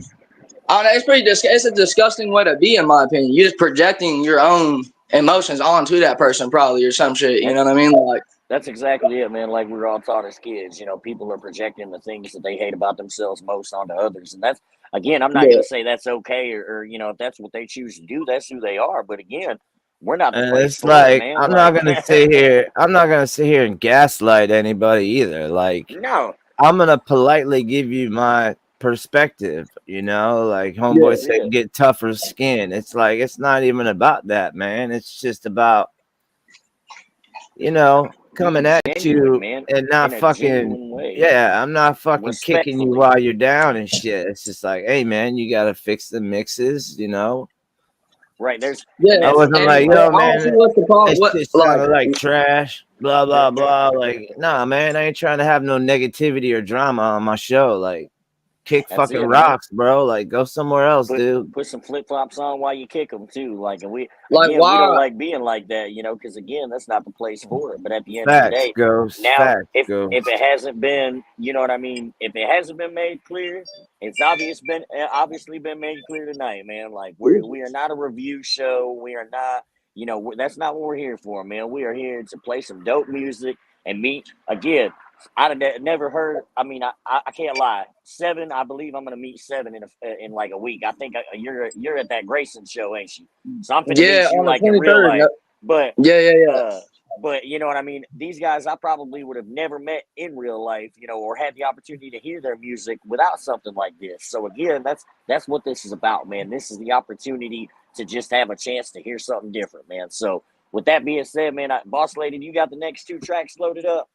I don't know, it's a disgusting way to be, in my opinion. You're just projecting your own emotions onto that person, probably, or some shit. You know what I mean? Like, That's exactly it, man. Like we were all taught as kids, people are projecting the things that they hate about themselves most onto others. And that's, again, I'm not yeah, going to say that's okay or, if that's what they choose to do, that's who they are. But again, we're not the and place it's for it, like man. I'm not Like, gonna sit here. I'm not gonna sit here and gaslight anybody either. Like no, I'm gonna politely give you my perspective. Like yeah, homeboy that's said, it. get tougher skin. It's like it's not even about that, man. It's just about coming Being at genuine, you man, and not in a fucking. genuine way, Yeah, I'm not fucking kicking you respectfully. while you're down and shit. It's just like, hey, man, you gotta fix the mixes. Right. And yeah. I that's the wasn't And like, thing. I yo, don't see man, what's the problem. that What, shit like, sounded like trash, blah, blah, blah. Like, nah, man, I ain't trying to have no negativity or drama on my show. Like, kick That's fucking it, man. rocks, bro. Like, go somewhere else, put dude. put some flip flops on while you kick them too. Like, and we don't why? like being like that, because again, that's not the place for it. But at the end of the Facts, day, Ghost. now Facts, if Ghost. it hasn't been, you know what I mean, if it hasn't been made clear, it's obviously been made clear tonight, man. Like we are not a review show. We are not, that's not what we're here for, man. We are here to play some dope music and meet again. I've never heard. I mean, I can't lie. 7, I believe I'm gonna meet 7 in like a week. I think you're at that Grayson show, ain't you? So I'm finna Yeah, meet you on the like in real 23rd. life. But Yeah, yeah, yeah. uh, but you know what I mean. These guys I probably would have never met in real life, or had the opportunity to hear their music without something like this. So again, that's what this is about, man. This is the opportunity to just have a chance to hear something different, man. So with that being said, man, Boss Lady, you got the next 2 tracks loaded up.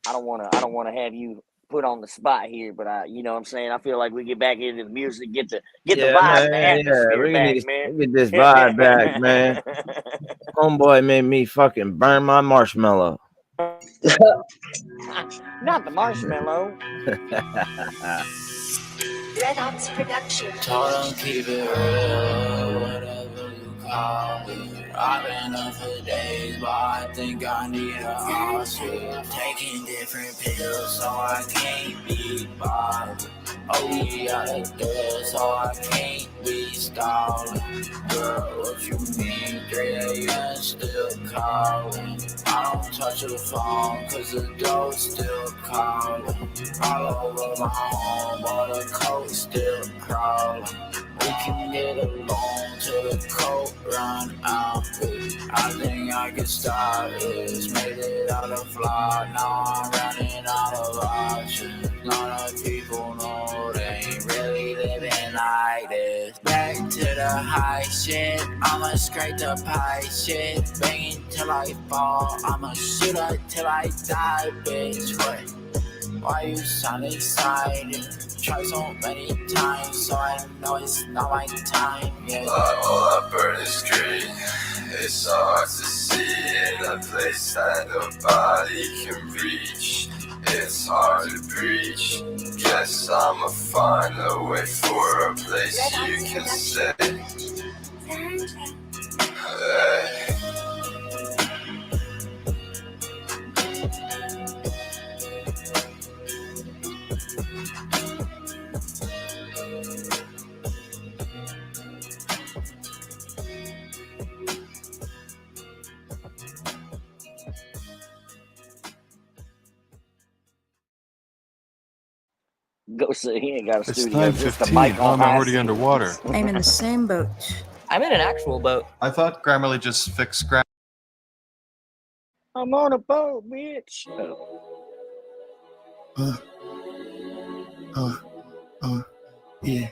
I don't wanna have you put on the spot here, but you know what I'm saying, I feel like we get back into the music, get the Yeah, vibe man. and the Yeah, atmosphere we back, need man. to get this vibe back, man. Homeboy made me fucking burn my marshmallow. Not the marshmallow. Red Ops Production. Told them keep it real, whatever you call it. I've been up for days, but I think I need a hospital. Taking different pills, so I can't be bothered. Oh, we out of there, so I can't be stalling. Girl, what you mean, 3 a.m. still calling? I don't touch the phone, cause the door's still calling. All over my home, but the coat's still crawling. We can get along till the coat run out. I think I can stop this. Made it out of fly, now I'm running out of options. A lot of people know they ain't really living like this. Back to the high shit, I'ma scrape the pie shit. Banging till I fall, I'ma shoot her till I die, bitch. What? Why you sound excited? Try so many times, so I know it's not my time yet. All I burn is green. It's so hard to see in a place that nobody can reach. It's hard to preach. Guess I'ma find a way for a place you can stay. Hey. Go say he ain't got a It's studio, just a 9:15. mic How on am I high already seas. underwater? I'm in the same boat. I'm in an actual boat. I thought Grammarly just fixed grammar. I'm on a boat, bitch. Yeah.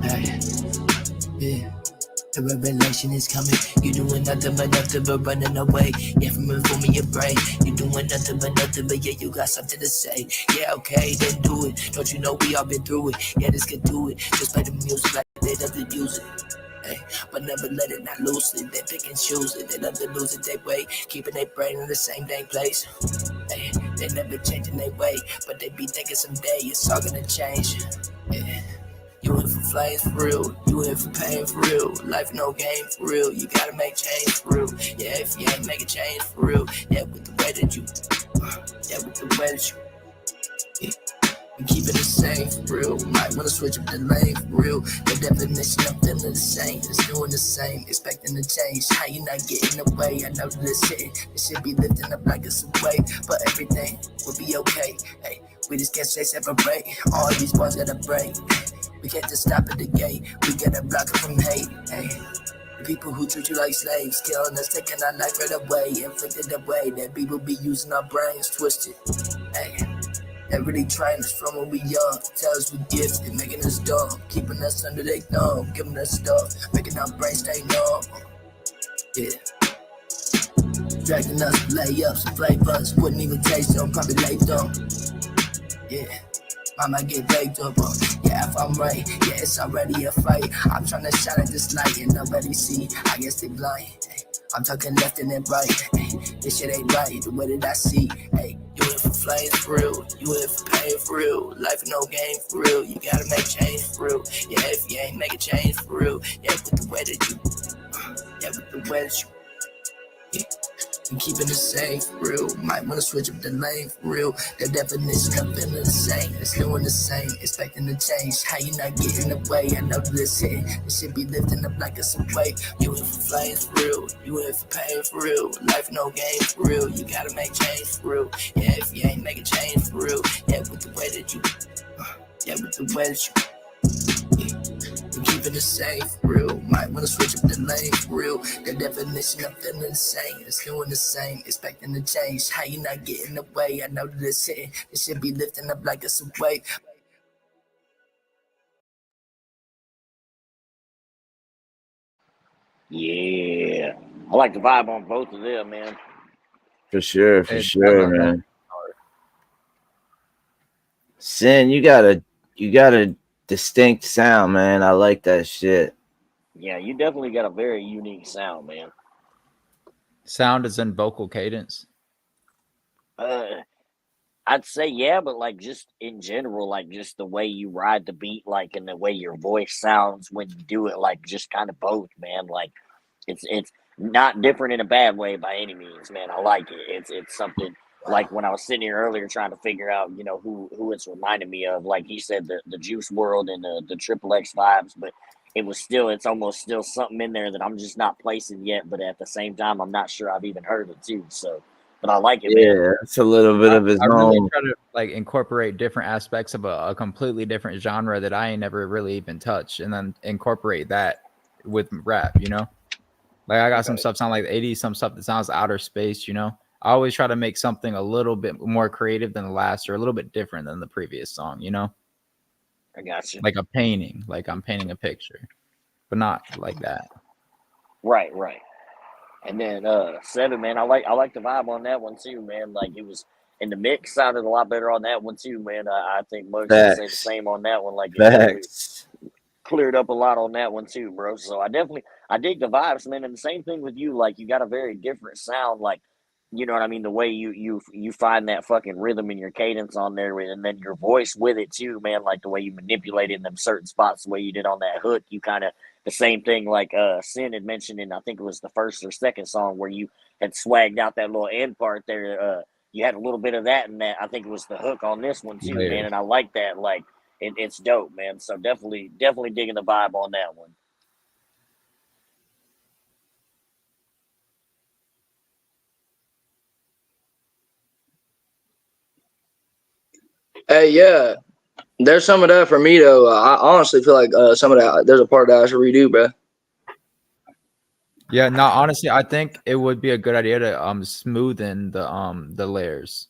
Hey, yeah. The revelation is coming. You doing nothing but running away. Yeah, from informing your brain. You doing nothing but yeah, you got something to say. Yeah, okay, then do it. Don't you know we all been through it? Yeah, this can do it. Just play the music like they love to use it. Hey, but never let it not loose it. They pick and choose it. They love to lose it their way. Keeping their brain in the same dang place. Hey, they never changing their way. But they be thinking someday it's all gonna change. Yeah. You in for flames for real, you in for pain for real. Life no game for real, you gotta make change for real. Yeah, if you ain't making change for real, yeah, with the way that you, yeah, with the way that you, and keep it the same for real. Might wanna switch up the lane for real. The definition of feeling the same is doing the same, expecting to change. How you not getting away? I know that it's hitting, it should be lifting up like it's a weight, but everything will be okay. Hey, we just can't stay separate. All these ones gotta break. We can't just stop at the gate. We gotta block it from hate. Hey, the people who treat you like slaves, killing us, taking our life right away, inflicted the way that people be using our brains twisted. Hey, they really train us from when we young. Tell us we gifted, making us dumb, keeping us under their thumb, giving us stuff, making our brains stay numb. Yeah. Dragging us with layups and flavors, wouldn't even taste them, probably lay dumb. Yeah. I might get baked up, yeah, if I'm right, yeah, it's already a fight. I'm trying to shine at this light and nobody see, I guess they blind. Hey, I'm talking left and then right, hey, this shit ain't right, the way that I see. Hey, you in for flames for real, you in for pain for real. Life no game for real, you gotta make change for real. Yeah, if you ain't making change for real, yeah, with the way that you, yeah, with the way that you, yeah. And keeping it safe, for real. Might wanna switch up the lane, for real. The definition of feeling the same, it's doing the same, expecting to change. How you not getting away? I know that it's hitting, it should be lifting up like it's a weight. You in for flames, for real. You in for pain, for real. Life no game, for real. You gotta make change, for real. Yeah, if you ain't making change, for real. Yeah, with the way that you, yeah, with the way that you, yeah. And keeping it safe, for real. Might wanna switch up the lane, for real. The definition of feeling the same, it's doing the same, expecting to change. How you not getting away? I know that it's hitting, it should be lifting up like it's a weight. Yeah, I like the vibe on both of them, man. For sure, man. Sin, you got a distinct sound, man. I like that shit. Yeah, you definitely got a very unique sound, man. Sound is in vocal cadence. I'd say yeah, but like just in general, like just the way you ride the beat, like and the way your voice sounds when you do it, like just kind of both, man. Like it's not different in a bad way by any means, man. I like it. It's something like when I was sitting here earlier trying to figure out, you know, who it's reminding me of. Like he said, the Juice World and the Triple X vibes, but it's almost still something in there that I'm just not placing yet. But at the same time, I'm not sure I've even heard it too. So, but I like it, man. Yeah, it's a little bit of his I really own. try to like incorporate different aspects of a completely different genre that I ain't never really even touched, and then incorporate that with rap, you know? Like I got some stuff sound like the 80s, some stuff that sounds outer space, you know? I always try to make something a little bit more creative than the last or a little bit different than the previous song, you know? I got you. Like a painting, like I'm painting a picture, but not like that. Right. And then 7, man, I like the vibe on that one too, man. Like it was, and the mix sounded a lot better on that one too, man. I think Muggs would say the same on that one. Like it definitely cleared up a lot on that one too, bro. So I dig the vibes, man. And the same thing with you, like you got a very different sound, like you know what I mean. The way you find that fucking rhythm in your cadence on there, and then your voice with it too, man. Like the way you manipulate in them certain spots, the way you did on that hook, you kind of the same thing like Sin had mentioned in I think it was the first or second song where you had swagged out that little end part there. You had a little bit of that in that. I think it was the hook on this one too, man. And I like that. Like it's dope, man. So definitely digging the vibe on that one. Hey, yeah. There's some of that for me though. I honestly feel like some of that there's a part that I should redo, bro. Yeah, no, honestly, I think it would be a good idea to smoothen the layers.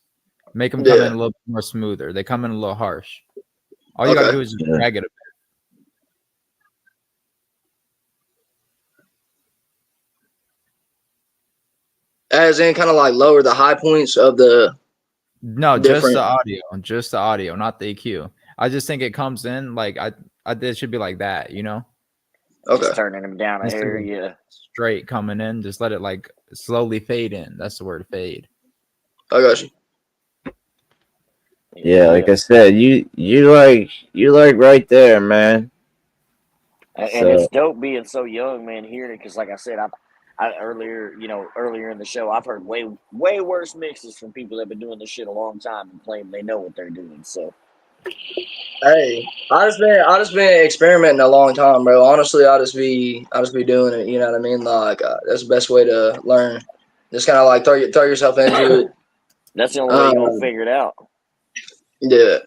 Make them come in Yeah. a little more smoother. They come in a little harsh. All you gotta Okay. do is just Yeah. drag it a bit. As in, kind of like lower the high points of the No, just the different. audio, not the EQ. I just think it comes in like it should be like that, you know? Okay. Just turning them down a Instead hair, of yeah. straight coming in, just let it like slowly fade in. That's the word, fade. I got you. Yeah, like I said, you like right there, man. And it's So dope being so young, man, hearing it because, like I said, I earlier in the show, I've heard way worse mixes from people that have been doing this shit a long time and claim they know what they're doing. So Hey, I just been experimenting a long time, bro. Honestly, I just be doing it. You know what I mean? Like that's the best way to learn. Just kind of like throw yourself into it. that's the only way you're gonna figure it out. Yeah.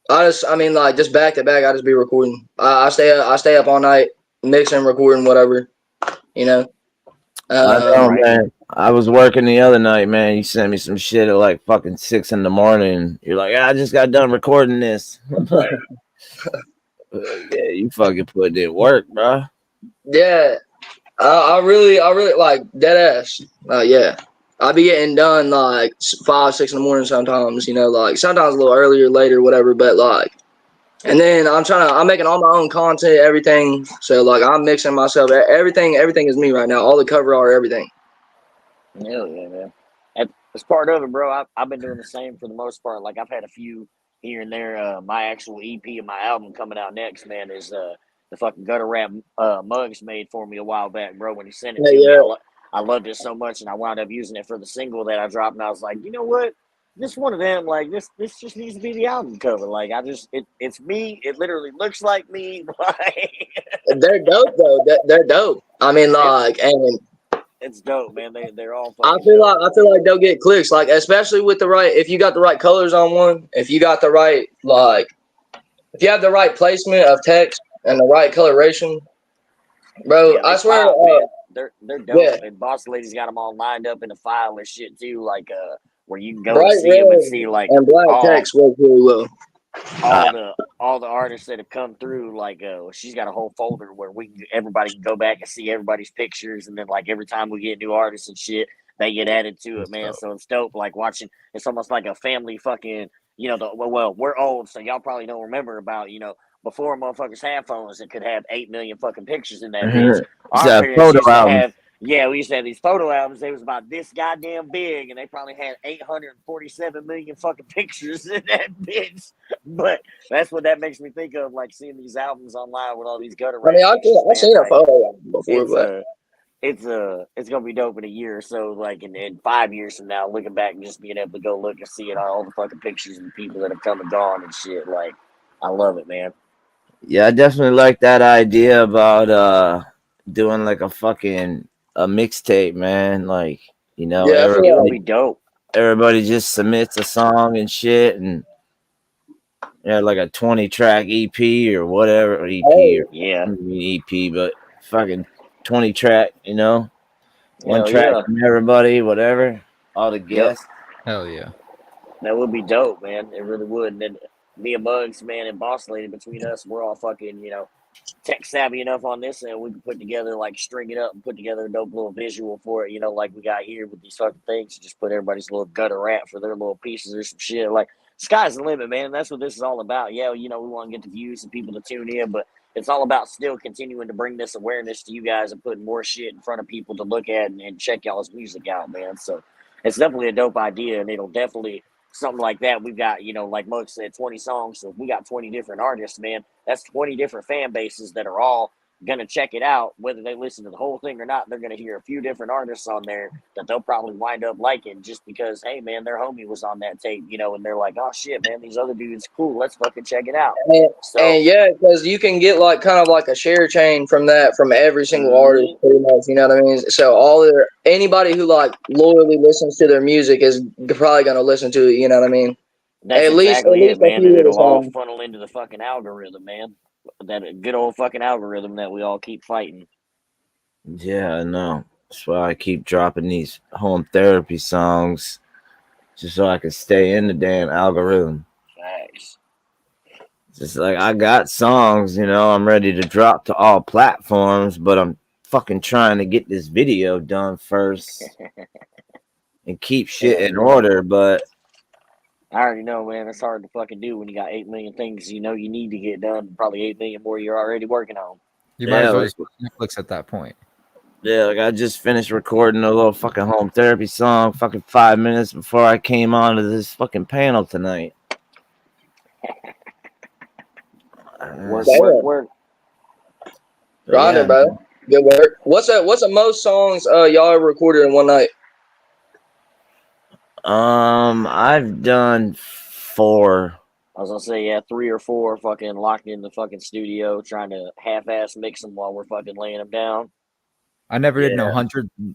I mean, like just back to back. I just be recording. I stay up all night mixing, recording, whatever. You know. I know, Right? man. I was working the other night, man. You sent me some shit at like fucking 6 in the morning. You're like, I just got done recording this. I'm like, yeah, you fucking put in work, bro. Yeah. I really like dead ass. Yeah. I be getting done like 5, 6 in the morning sometimes. You know, like sometimes a little earlier, later, whatever. But like. And then I'm making all my own content, everything. So like I'm mixing myself. Everything is me right now. All the cover art, everything. Hell yeah, man. As part of it, bro, I've been doing the same for the most part. Like I've had a few here and there. My actual EP and my album coming out next, man, is the fucking gutter rap Mugs made for me a while back, bro. When he sent it Yeah, to me, yeah. I loved it so much, and I wound up using it for the single that I dropped. And I was like, you know what? This one of them, like this just needs to be the album cover. Like it's me. It literally looks like me. Like They're dope though. They're dope. I mean, like, and it's dope, man. They're all I fucking feel dope. like they'll get clicks. Like, especially with the right. If you got the right colors on one, if you got the right if you have the right placement of text and the right coloration, bro. Yeah, I they swear. pop, man. They're Yeah, dope, and Boss Lady's got them all lined up in a file and shit too, like where you can go and bright see them and red see like and black all text work really well. all the all the artists that have come through. Like she's got a whole folder where everybody can go back and see everybody's pictures, and then like every time we get new artists and shit, they get added to it, man. So it's dope. Like watching, it's almost like a family fucking. You know, well, we're old, so y'all probably don't remember about before motherfuckers had phones that could have 8 million fucking pictures in that bitch. It's Our that parents photo used to album. have, yeah, we used to have these photo albums. They was about this goddamn big, and they probably had 847 million fucking pictures in that bitch. But that's what that makes me think of, like seeing these albums online with all these gutter I mean, rap pictures, I've man. seen a Like photo album before, it's but it's gonna be dope in a year or so, like in 5 years from now, looking back and just being able to go look and see it all the fucking pictures and people that have come and gone and shit. Like I love it, man. Yeah, I definitely like that idea about doing like a mixtape, man. Like, yeah, I feel It would like be dope. everybody just submits a song and shit, and like a 20-track EP or whatever EP or Yeah. I mean EP, but fucking 20-track, one Hell track yeah. from everybody, whatever, all the Yep. guests. Hell yeah. That would be dope, man. It really would. And then me and Muggs, man, and Boss Lady, between us, we're all fucking, tech savvy enough on this, and we can put together, like, string it up and put together a dope little visual for it, like we got here with these fucking things. Just put everybody's little gutter rap for their little pieces or some shit. Like, sky's the limit, man. That's what this is all about. Yeah, we want to get the views and people to tune in, but it's all about still continuing to bring this awareness to you guys and putting more shit in front of people to look at and check y'all's music out, man. So it's definitely a dope idea, and it'll definitely something like that. We've got, like Mug said, 20 songs. So if we got 20 different artists, man, that's 20 different fan bases that are all going to check it out. Whether they listen to the whole thing or not, they're going to hear a few different artists on there that they'll probably wind up liking just because, hey, man, their homie was on that tape, and they're like, oh, shit, man, these other dudes cool. Let's fucking check it out. and yeah, because you can get like kind of like a share chain from every single artist, Mhm. pretty much. You know what I mean? So anybody who like loyally listens to their music is probably gonna listen to it. You know what I mean? That's At least exactly it, a man. few And of the it'll all songs. funnel into the fucking algorithm, man. That good old fucking algorithm that we all keep fighting. Yeah, I know. That's why I keep dropping these home therapy songs, just so I can stay in the damn algorithm. Facts. Just like I got songs, you know, I'm ready to drop to all platforms, but I'm fucking trying to get this video done first and keep shit in order. But I already know, man. It's hard to fucking do when you got 8 million things you know you need to get done. Probably 8 million more you're already working on. You might as well just put Netflix at that point. Yeah, like I just finished recording a little fucking home therapy song, fucking 5 minutes before I came on to this fucking panel tonight. Work. Grinding, bro. Good work. What's the most songs y'all ever recorded in one night? I've done 4. I was gonna say, yeah, 3 or 4 fucking locked in the fucking studio trying to half-ass mix them while we're fucking laying them down. I never did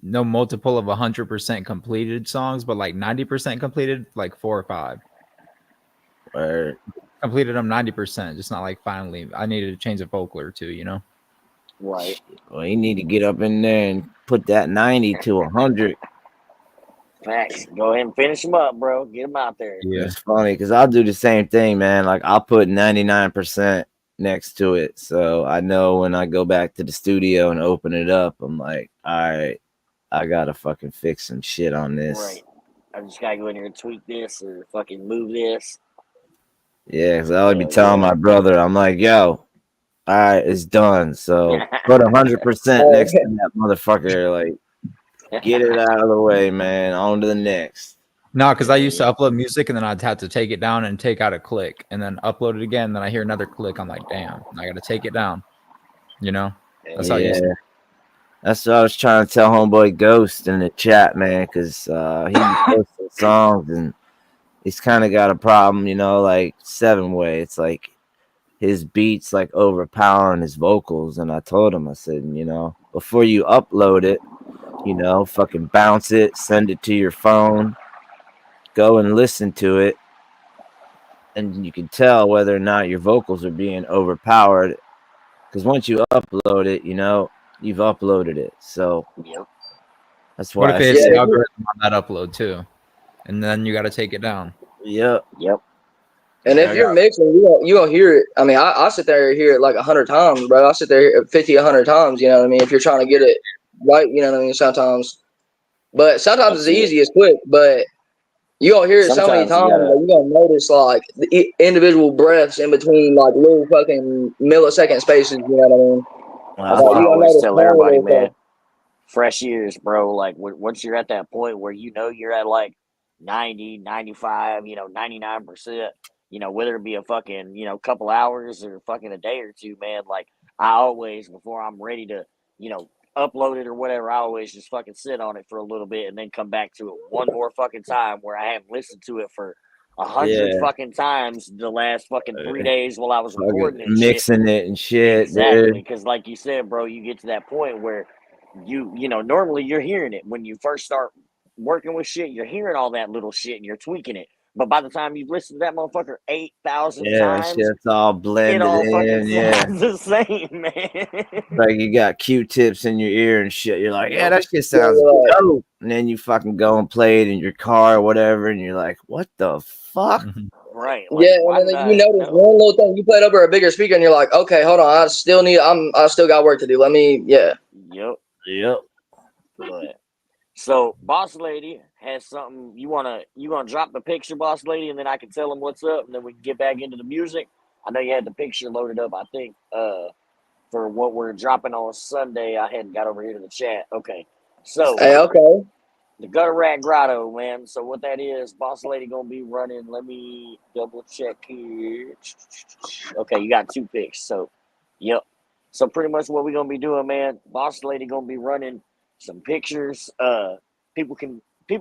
no multiple of 100% completed songs, but like 90% completed, like 4 or 5. Right. Completed them 90%, just not like finally. I needed to change a vocal or two, you know. Right. Well, you need to get up in there and put that 90 to 100. Facts. Go ahead and finish them up, bro. Get them out there. Yeah, it's funny because I'll do the same thing, man. Like I'll put 99% next to it, so I know when I go back to the studio and open it up, I'm like, all right, I gotta fucking fix some shit on this. Right. I just gotta go in here and tweak this or fucking move this. Yeah, because I would be telling my brother, I'm like, yo, all right, it's done. So put 100% next to that motherfucker. Like, get it out of the way, man. On to the next. No, because I used to upload music and then I'd have to take it down and take out a click and then upload it again. Then I hear another click. I'm like, damn, I got to take it down. You know? That's how I used to. That's what I was trying to tell homeboy Ghost in the chat, man, because he posted songs and he's kind of got a problem, you know, like 7-way. It's like his beats like overpowering his vocals. And I told him, I said, you know, before you upload it, you know, fucking bounce it, send it to your phone, go and listen to it, and you can tell whether or not your vocals are being overpowered. Because once you upload it, you know, you've uploaded it. So that's why. What if it's the algorithm on that upload too? And then you got to take it down. Yep. And if you're mixing, you don't hear it. I mean, I sit there and hear it like 100 times, bro. I sit there 50, 100 times. You know what I mean? If you're trying to get it right, you know what I mean. Sometimes it's easy, it's quick, but you gonna hear it so many times that you gonna notice like the individual breaths in between like little fucking millisecond spaces. You know what I mean? That's what I always tell everybody, man. Fresh ears, bro. Like once you're at that point where you know you're at like 90, 95, 99%, whether it be a fucking, couple hours or fucking a day or two, man. Like I always, before I'm ready to, upload it or whatever, I always just fucking sit on it for a little bit and then come back to it one more fucking time where I haven't listened to it for 100 fucking times the last fucking 3 days while I was recording it, mixing it and shit. Exactly, because like you said, bro, you get to that point where normally you're hearing it when you first start working with shit. You're hearing all that little shit and you're tweaking it. But by the time you've listened to that motherfucker 8,000 times, shit's all blended it all fucking in. sounds the same, man. Like you got Q-tips in your ear and shit. You're like, yeah, that shit sounds dope. And then you fucking go and play it in your car or whatever, and you're like, what the fuck? Right. Like, and then you notice one little thing. You play it over a bigger speaker, and you're like, okay, hold on, I still got work to do. Let me, Yep. But, so Boss Lady has something you gonna drop the picture, Boss Lady, and then I can tell them what's up, and then we can get back into the music. I know you had the picture loaded up. I think for what we're dropping on Sunday, I hadn't got over here to the chat. Okay, so the Gutter Rat Grotto, man. So what that is, Boss Lady gonna be running. Let me double check here. Okay, you got 2 picks. So, yep. So pretty much what we're gonna be doing, man. Boss Lady gonna be running some pictures. People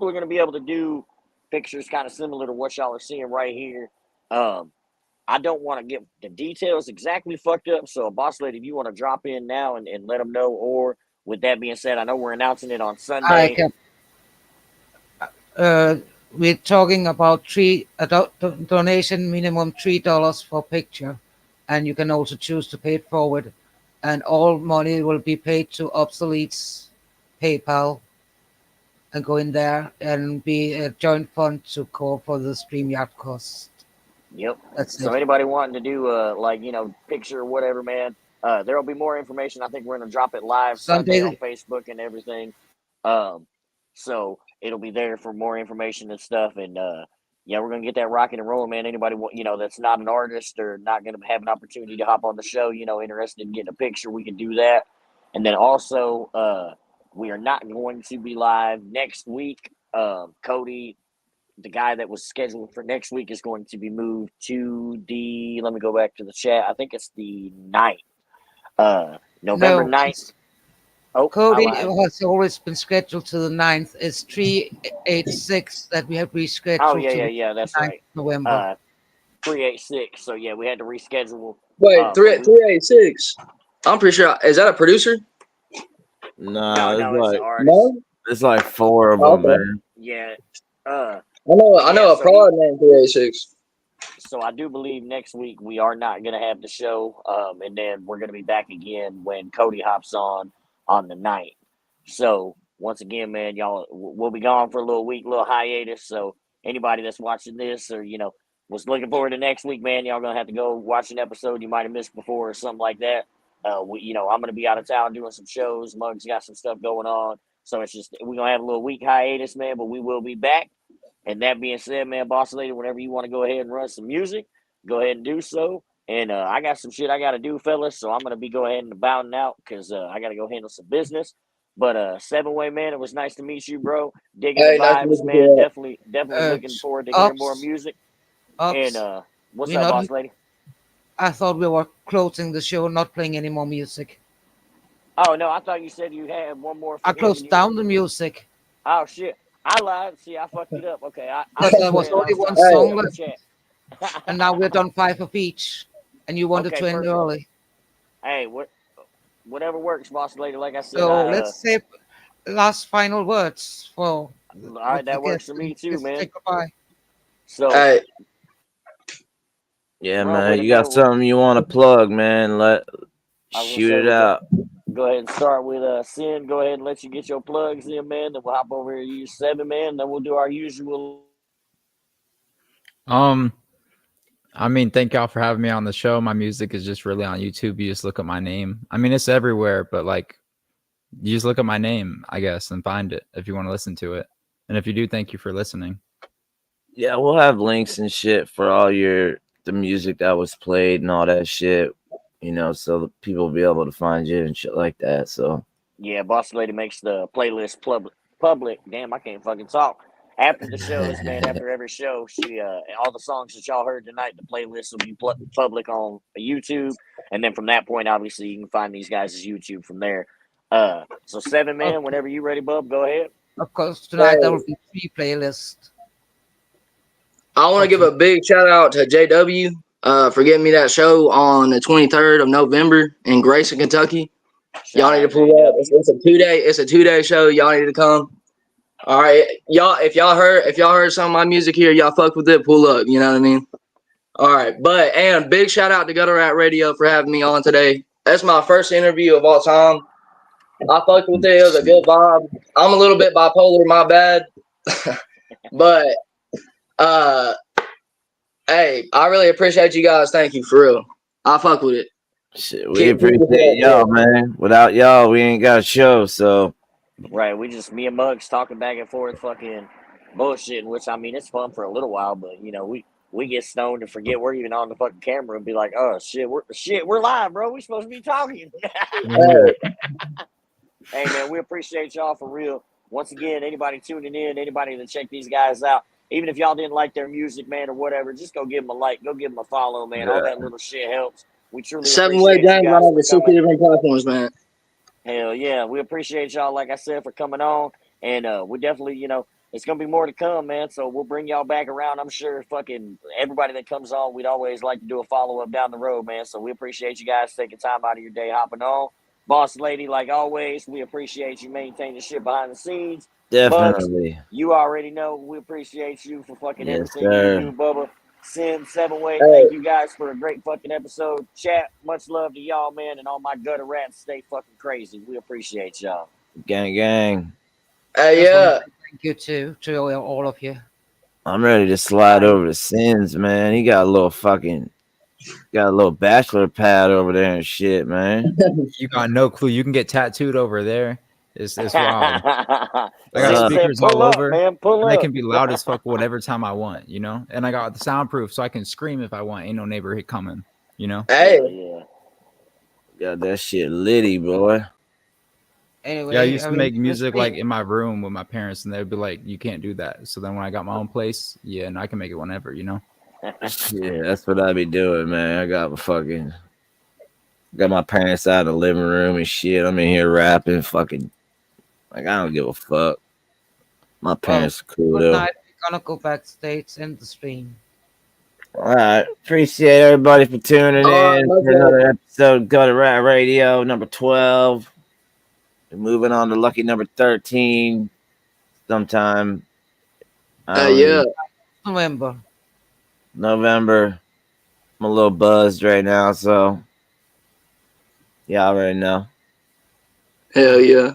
are gonna be able to do pictures kind of similar to what y'all are seeing right here. I don't want to get the details exactly fucked up. So, Boss Lady, if you want to drop in now and let them know, or with that being said, I know we're announcing it on Sunday. we're talking about donation minimum $3 for picture, and you can also choose to pay it forward, and all money will be paid to Obsolete's PayPal and go in there and be a joint fund to call for the StreamYard cost. Yep. That's So it. anybody wanting to do like picture or whatever, man, there'll be more information. I think we're gonna drop it live Sunday on Sunday, Facebook and everything. Um, so it'll be there for more information and stuff. And yeah, we're gonna get that rocking and rolling, man. Anybody that's not an artist or not gonna have an opportunity to hop on the show, interested in getting a picture, we can do that. And then also, we are not going to be live next week. Cody, the guy that was scheduled for next week, is going to be moved to let me go back to the chat. I think it's the 9th. November no, 9th. Oh, Cody I lied. has always been scheduled to the 9th. It's 386 that we have rescheduled Oh, to the yeah, that's 9th right. November. 386. So, yeah, we had to reschedule. Wait, But we, 386. I'm pretty sure. Is that a producer? Nah, no, it's an artist. No. it's like 4 of Oh, them, okay. man. Yeah. I know Yeah, a prod named 386. So I do believe next week we are not going to have the show, and then we're going to be back again when Cody hops on the 9th. So once again, man, y'all, we'll be gone for a little week, little hiatus. So anybody that's watching this or was looking forward to next week, man, y'all gonna have to go watch an episode you might have missed before or something like that. I'm gonna be out of town doing some shows. Mug's got some stuff going on, so it's just we're gonna have a little week hiatus, man. But we will be back. And that being said, man, Boss Lady, whenever you want to go ahead and run some music, go ahead and do so. And I got some shit I got to do, fellas. So I'm going to be going ahead and bounding out because I got to go handle some business. But 7-Way, man, it was nice to meet you, bro. Digging the Hey, nice to meet vibes, you. man. Too. Definitely looking forward to hearing more Ops, music. And Ops, what's we're up, not. Boss Lady? I thought we were closing the show, not playing any more music. Oh, no, I thought you said you had one more for I him. closed down the music. Oh, shit. I lied. See, I fucked it up. Okay, I There was only one song left, chat. and now we're done 5 of each, and you wanted Okay, to end perfect. early. Hey, whatever works, Boss Lady. Like I said, So let's say last final words for. all right, that works for me too, man. Say goodbye. So, hey. Yeah, man, you got something you want to plug, man? Shoot it out. Go ahead and start with Sin. Go ahead and let you get your plugs in, man. Then we'll hop over here and use 7, man. Then we'll do our usual. I mean, thank y'all for having me on the show. My music is just really on YouTube. You just look at my name. I mean, it's everywhere, but like, you just look at my name, I guess, and find it if you want to listen to it. And if you do, thank you for listening. Yeah, we'll have links and shit for all the music that was played and all that shit, so that people will be able to find you and shit like that. So Yeah, Boss Lady makes the playlist public. Damn, I can't fucking talk. After the shows, man, after every show, she all the songs that y'all heard tonight, the playlist will be public on YouTube, and then from that point, obviously, you can find these guys' YouTube from there. So 7, man, Okay. whenever you ready, bub, go ahead. Of course, tonight there will be 3 playlists. I want to give a big shout out to JW for getting me that show on the 23rd of November in Grayson, Kentucky. Y'all need to pull up. It's a 2-day. It's a 2-day show. Y'all need to come. All right, y'all. If y'all heard some of my music here, y'all fucked with it. Pull up. You know what I mean? All right, and big shout out to Gutter Rat Radio for having me on today. That's my first interview of all time. I fucked with it. It was a good vibe. I'm a little bit bipolar. My bad. But hey, I really appreciate you guys. Thank you for real. I fuck with it. Shit, we appreciate y'all, man. Without y'all, we ain't got a show. So Right, we just me and Muggs talking back and forth, fucking bullshitting. Which I mean, it's fun for a little while, but we get stoned and forget we're even on the fucking camera and be like, oh shit, we're live, bro. We supposed to be talking. Hey man, we appreciate y'all for real. Once again, anybody tuning in, anybody that check these guys out, even if y'all didn't like their music, man, or whatever, just go give them a like, go give them a follow, man. All that little shit helps. We truly 7-Way appreciate you James guys on over for 60 coming. different platforms, man. Hell yeah, we appreciate y'all, like I said, for coming on, and we definitely, it's gonna be more to come, man. So we'll bring y'all back around. I'm sure, fucking everybody that comes on, we'd always like to do a follow up down the road, man. So we appreciate you guys taking time out of your day hopping on. Boss Lady, like always, we appreciate you maintaining shit behind the scenes. Definitely. You already know we appreciate you for fucking Yes, everything you sir. do, Bubba. Sin 7-Way, Hey. thank you guys for a great fucking episode. Chat, much love to y'all, man, and all my gutter rats. Stay fucking crazy. We appreciate y'all. Gang, gang. Hey, Just want to yeah. say thank you to all of you. I'm ready to slide over to Sins, man. He got a little bachelor pad over there and shit, man. You got no clue. You can get tattooed over there. It's wild. I got Sin said, speakers pull all up, over. man, pull They up. can be loud as fuck whatever time I want, you know? And I got the soundproof so I can scream if I want. Ain't no neighbor coming, you know? Hey. Yeah. Got that shit litty, boy. Anyway, Yeah, I used to make this music week- like in my room with my parents, and they'd be like, "You can't do that." So then when I got my own place, yeah, and I can make it whenever, you know. Yeah, that's what I be doing, man. I got my parents out in the living room and shit. I'm in here rapping, fucking like I don't give a fuck. My parents are cool good though. night. We're gonna go backstage and the stream. All right, appreciate everybody for tuning in for another episode of Gutter Rat Radio number 12. We're moving on to lucky number 13 sometime. Yeah. November. I'm a little buzzed right now, so yeah, I already know. Hell yeah.